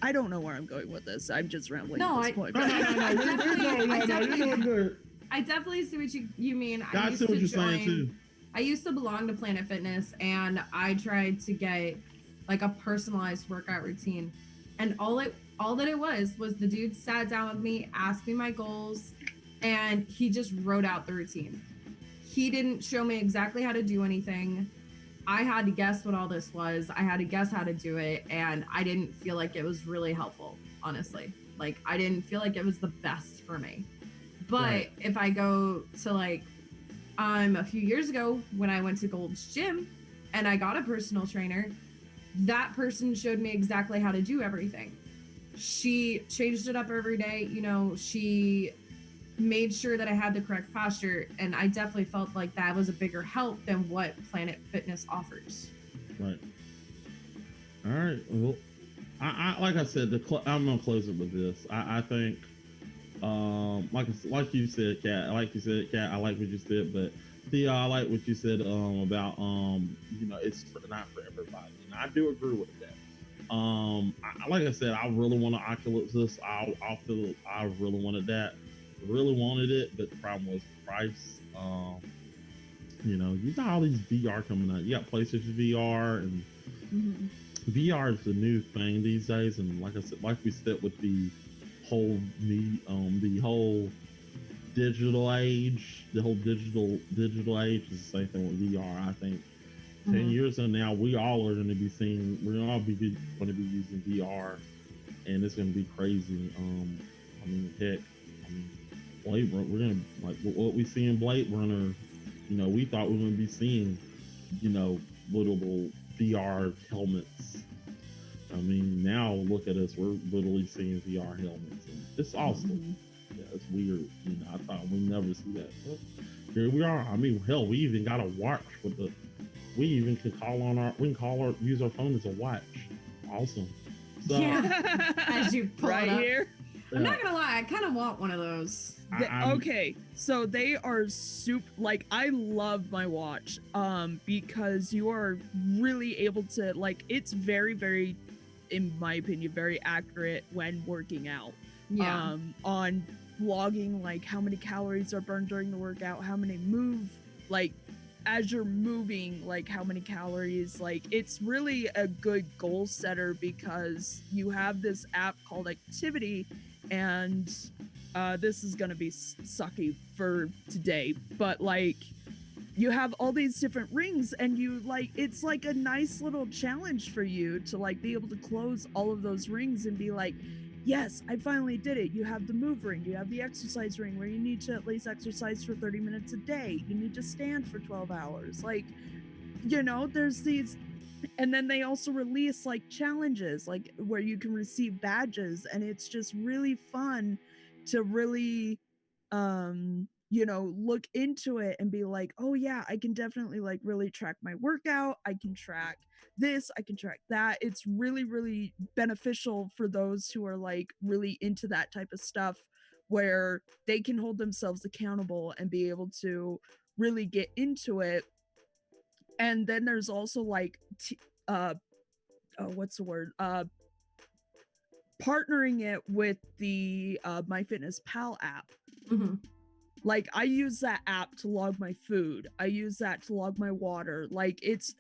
I don't know where I'm going with this. I'm just rambling at this point. No, you're doing good. I definitely see what you mean. I see what you're saying too. I used to belong to Planet Fitness, and I tried to get like a personalized workout routine. And all that it was the dude sat down with me, asked me my goals, and he just wrote out the routine. He didn't show me exactly how to do anything. I had to guess what all this was. I had to guess how to do it, and I didn't feel like it was really helpful, honestly. Like, I didn't feel like it was the best for me. But if I go to like, a few years ago when I went to Gold's Gym and I got a personal trainer, that person showed me exactly how to do everything. She changed it up every day. You know, she made sure that I had the correct posture, and I definitely felt like that was a bigger help than what Planet Fitness offers. Right. All right. Well, I like I said, I'm gonna close it with this. I think, like you said, Kat. I like what you said, but Thea, I like what you said about you know, it's not for everybody, and I do agree with that. Like I said, I really want an Oculus. I really wanted that. Really wanted it, but the problem was the price. You know, you got all these VR coming out. You got PlayStation VR, and VR is the new thing these days. And like I said, like we said with the whole digital age, digital age is the same thing with VR. I think 10 years from now, we're all going to be using VR, and it's going to be crazy. I mean, heck, Blade, we're gonna, like what we see in Blade Runner, you know, we thought we were gonna be seeing, you know, little VR helmets. I mean, now look at us, we're literally seeing VR helmets, and it's awesome. Yeah, it's weird. You know, I thought we'd never see that. But here we are. I mean, hell, we even got a watch with the. We even can use our phone as a watch. Awesome. So, yeah, as you pull right it up. here. I'm not gonna lie, I kind of want one of those. Okay, so they are super, like, I love my watch because you are really able to, like, it's very, very, in my opinion, very accurate when working out. Yeah. On logging like how many calories are burned during the workout, how many move, like as you're moving, like how many calories. Like, it's really a good goal setter because you have this app called Activity, and this is gonna be sucky for today, but like you have all these different rings, and you like, it's like a nice little challenge for you to like be able to close all of those rings and be like, yes, I finally did it. You have the move ring, you have the exercise ring where you need to at least exercise for 30 minutes a day, you need to stand for 12 hours, like, you know, there's these. And then they also release like challenges, like where you can receive badges, and it's just really fun to really look into it and be like, oh yeah, I can definitely like really track my workout. I can track this, I can track that. It's really, really beneficial for those who are like really into that type of stuff, where they can hold themselves accountable and be able to really get into it. And then there's also like what's the word, partnering it with the MyFitnessPal app. Mm-hmm. Like I use that app to log my food, I use that to log my water. Like it's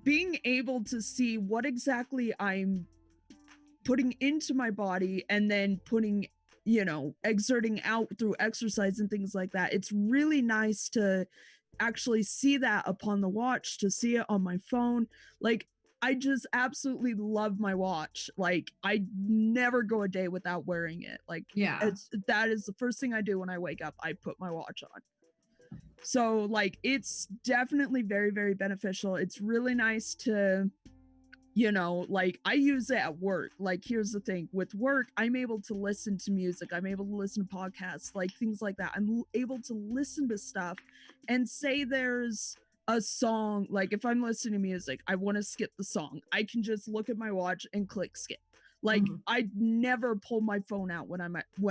being able to see what exactly I'm putting into my body and then putting, exerting out through exercise and things like that. It's really nice to actually see that upon the watch, to see it on my phone. Like I just absolutely love my watch. Like I never go a day without wearing it. Like that is the first thing I do when I wake up. I put my watch on. So like it's definitely very, very beneficial. It's really nice to, like I use it at work. Like here's the thing, with work, I'm able to listen to music, I'm able to listen to podcasts, like things like that. I'm able to listen to stuff, and say there's a song, like if I'm listening to music, I want to skip the song, I can just look at my watch and click skip. Like I never pull my phone out when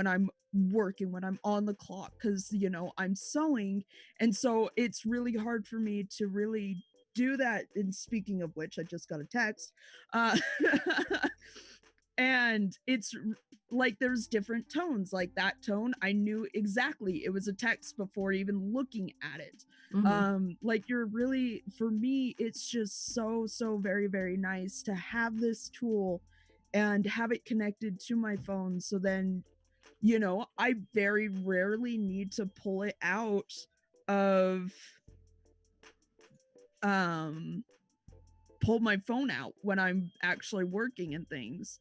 I'm working, when I'm on the clock, because I'm sewing, and so it's really hard for me to really do that. And speaking of which, I just got a text, and it's like there's different tones. Like that tone, I knew exactly it was a text before even looking at it. Like you're really, for me, it's just so very, very nice to have this tool and have it connected to my phone. So then, I very rarely need to pull it out of pull my phone out when I'm actually working and things.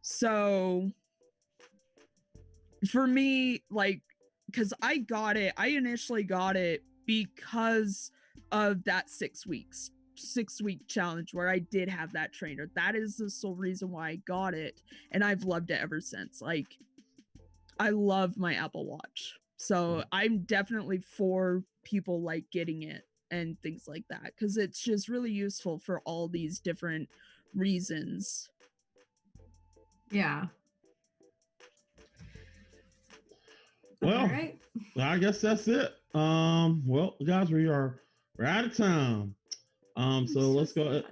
So for me, like, because I initially got it because of that 6 week challenge where I did have that trainer. That is the sole reason why I got it, and I've loved it ever since. Like I love my Apple Watch, so I'm definitely for people like getting it and things like that, because it's just really useful for all these different reasons. Yeah. Well, right. I guess that's it. Well, guys, we're out of time. So let's go.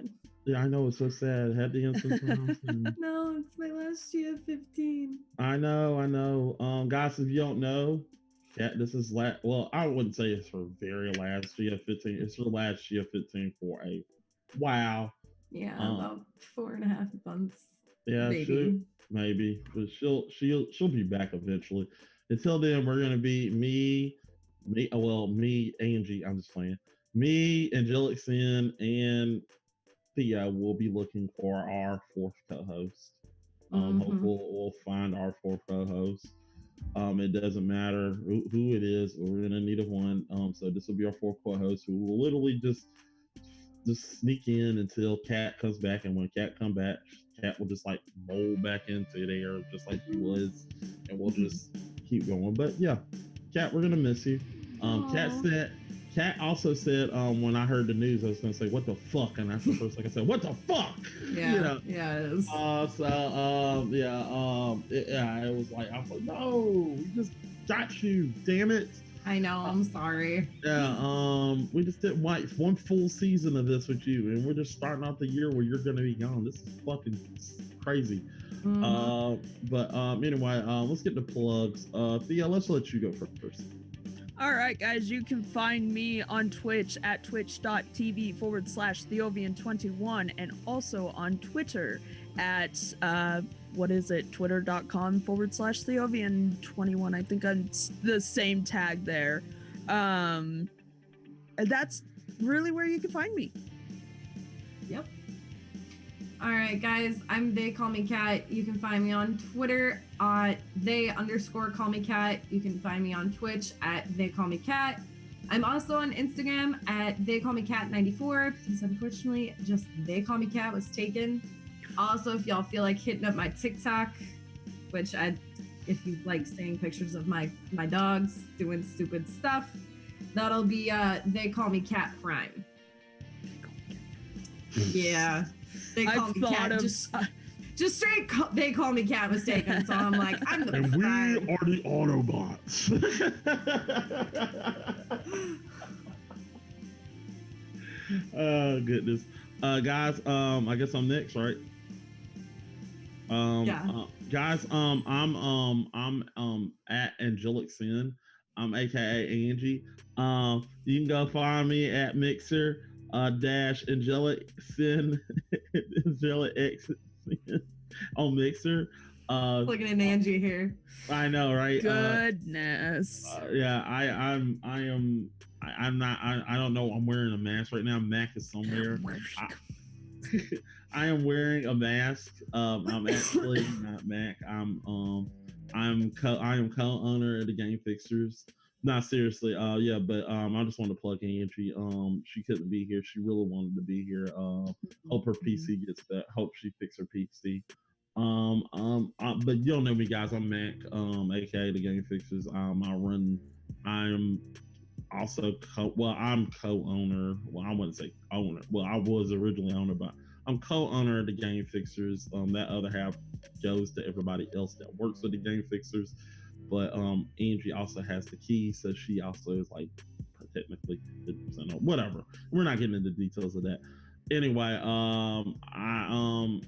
Yeah, I know, it's so sad. Had the instant. No, it's my last gf15. I know. Guys, if you don't know, this is well, I wouldn't say it's her very last gf15. It's her last gf15 for a while. Yeah, about 4.5 months. Yeah, maybe, but she'll be back eventually. Until then, we're gonna be me, Angie. I'm just playing. Me, Angelic Sin, and Thea will be looking for our fourth co-host. Hopefully we'll find our fourth co-host. It doesn't matter who it is, we're gonna need a one. So this will be our fourth co-host, who will literally just sneak in until Kat comes back, and when Kat come back, Kat will just like roll back into there just like she was, and we'll just keep going. But yeah, Kat, we're gonna miss you. Kat also said, when I heard the news, I was gonna say, "What the fuck?" And that's the first thing I said. What the fuck? Yeah, yeah, it is. It was like, I was like, no, we just got you, damn it. I know, I'm sorry. Yeah, we just did one full season of this with you, and we're just starting off the year where you're gonna be gone. This is fucking crazy. But anyway, let's get the plugs. Thea, let's let you go first. All right, guys, you can find me on Twitch at twitch.tv/Theovian21, and also on Twitter at twitter.com/Theovian21. I think I'm the same tag there. That's really where you can find me. Yep. All right, guys, I'm They Call Me Kat. You can find me on Twitter at they_call_me_cat. You can find me on Twitch at They Call Me Cat. I'm also on Instagram at They Call Me Cat94, because unfortunately just They Call Me Cat was taken. Also, if y'all feel like hitting up my TikTok, which if you like seeing pictures of my dogs doing stupid stuff, that'll be They Call Me Cat Prime. Yeah, they call me Cat. Just straight, they call me Cat mistaken. So I'm like, I'm the And Prime. we are the Autobots. Oh goodness, guys. I guess I'm next, right? Yeah. Guys. I'm at Angelic Sin. I'm AKA Angie. You can go find me at Mixer dash Angelic Sin Angelic X Sin on Mixer. Looking at Angie here. I know, right? Goodness. Yeah, I'm not. I don't know. I'm wearing a mask right now. Mac is somewhere. I am wearing a mask. I'm actually not Mac. I am co-owner of the Game Fixers. Not seriously. Yeah, but I just want to plug Angie. She couldn't be here. She really wanted to be here. Hope her PC gets better. Hope she fix her PC. But you don't know me, guys. I'm Mac. AKA the Game Fixers. I'm also I'm co-owner. Well, I wouldn't say owner. Well, I was originally owner, but I'm co-owner of the Game Fixers. That other half goes to everybody else that works with the Game Fixers. But Angie also has the key, so she also is like technically 50% or whatever. We're not getting into details of that. Anyway,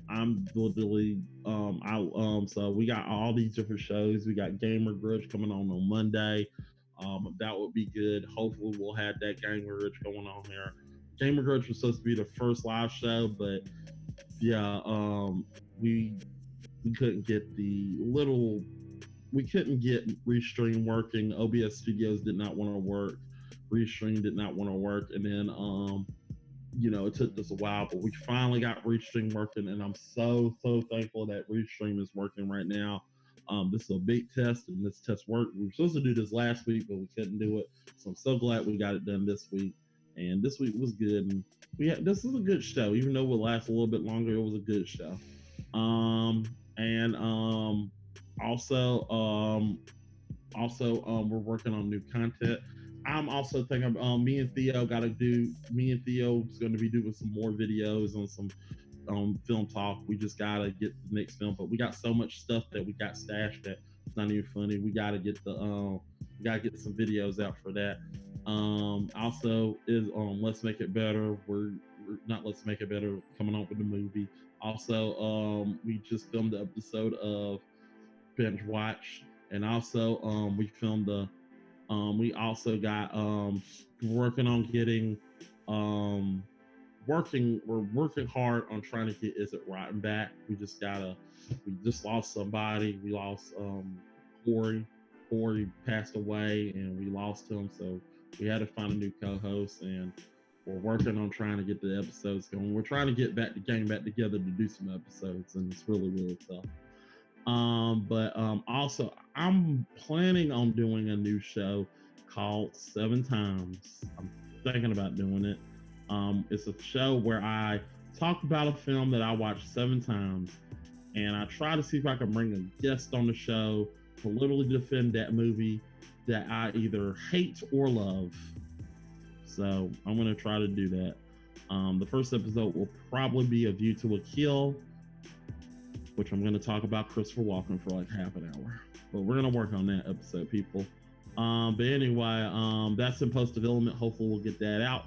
I'm literally so we got all these different shows. We got Gamer Grudge coming on Monday. That would be good. Hopefully we'll have that Gamer Grudge going on here. Gamer Grudge was supposed to be the first live show, but yeah, we couldn't get we couldn't get Restream working. OBS Studios did not want to work. Restream did not want to work, and then it took us a while, but we finally got Restream working, and I'm so thankful that Restream is working right now. This is a big test, and this test worked. We were supposed to do this last week, but we couldn't do it. So I'm so glad we got it done this week. And this week was good. And this is a good show, even though it will last a little bit longer. It was a good show. Also, we're working on new content. I'm also thinking me and Theo's going to be doing some more videos on some film talk. We just gotta get the next film, but we got so much stuff that we got stashed that it's not even funny. We gotta get some videos out for that. Also is Let's Make It Better. We're not Let's Make It Better coming up with the movie. Also, we just filmed the episode of Binge Watch, and also we filmed we also got working on getting we're working hard on trying to get Is It Rotten back. We just lost somebody. We lost Corey passed away, and we lost him, so we had to find a new co-host, and we're working on trying to get the episodes going. We're trying to get the gang back together to do some episodes, and it's really tough. Also I'm planning on doing a new show called 7 Times. I'm thinking about doing it. It's a show where I talk about a film that I watched 7 times, and I try to see if I can bring a guest on the show to literally defend that movie that I either hate or love. So I'm going to try to do that. The first episode will probably be A View to a Kill, which I'm going to talk about Christopher Walken for like half an hour. But we're going to work on that episode, people. But anyway, that's in post-development. Hopefully we'll get that out.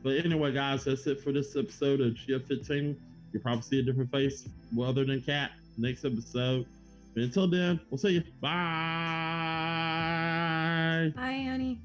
But anyway, guys, that's it for this episode of gf15. You'll probably see a different face other than Cat next episode. But until then, we'll see you. Bye. Bye, Annie.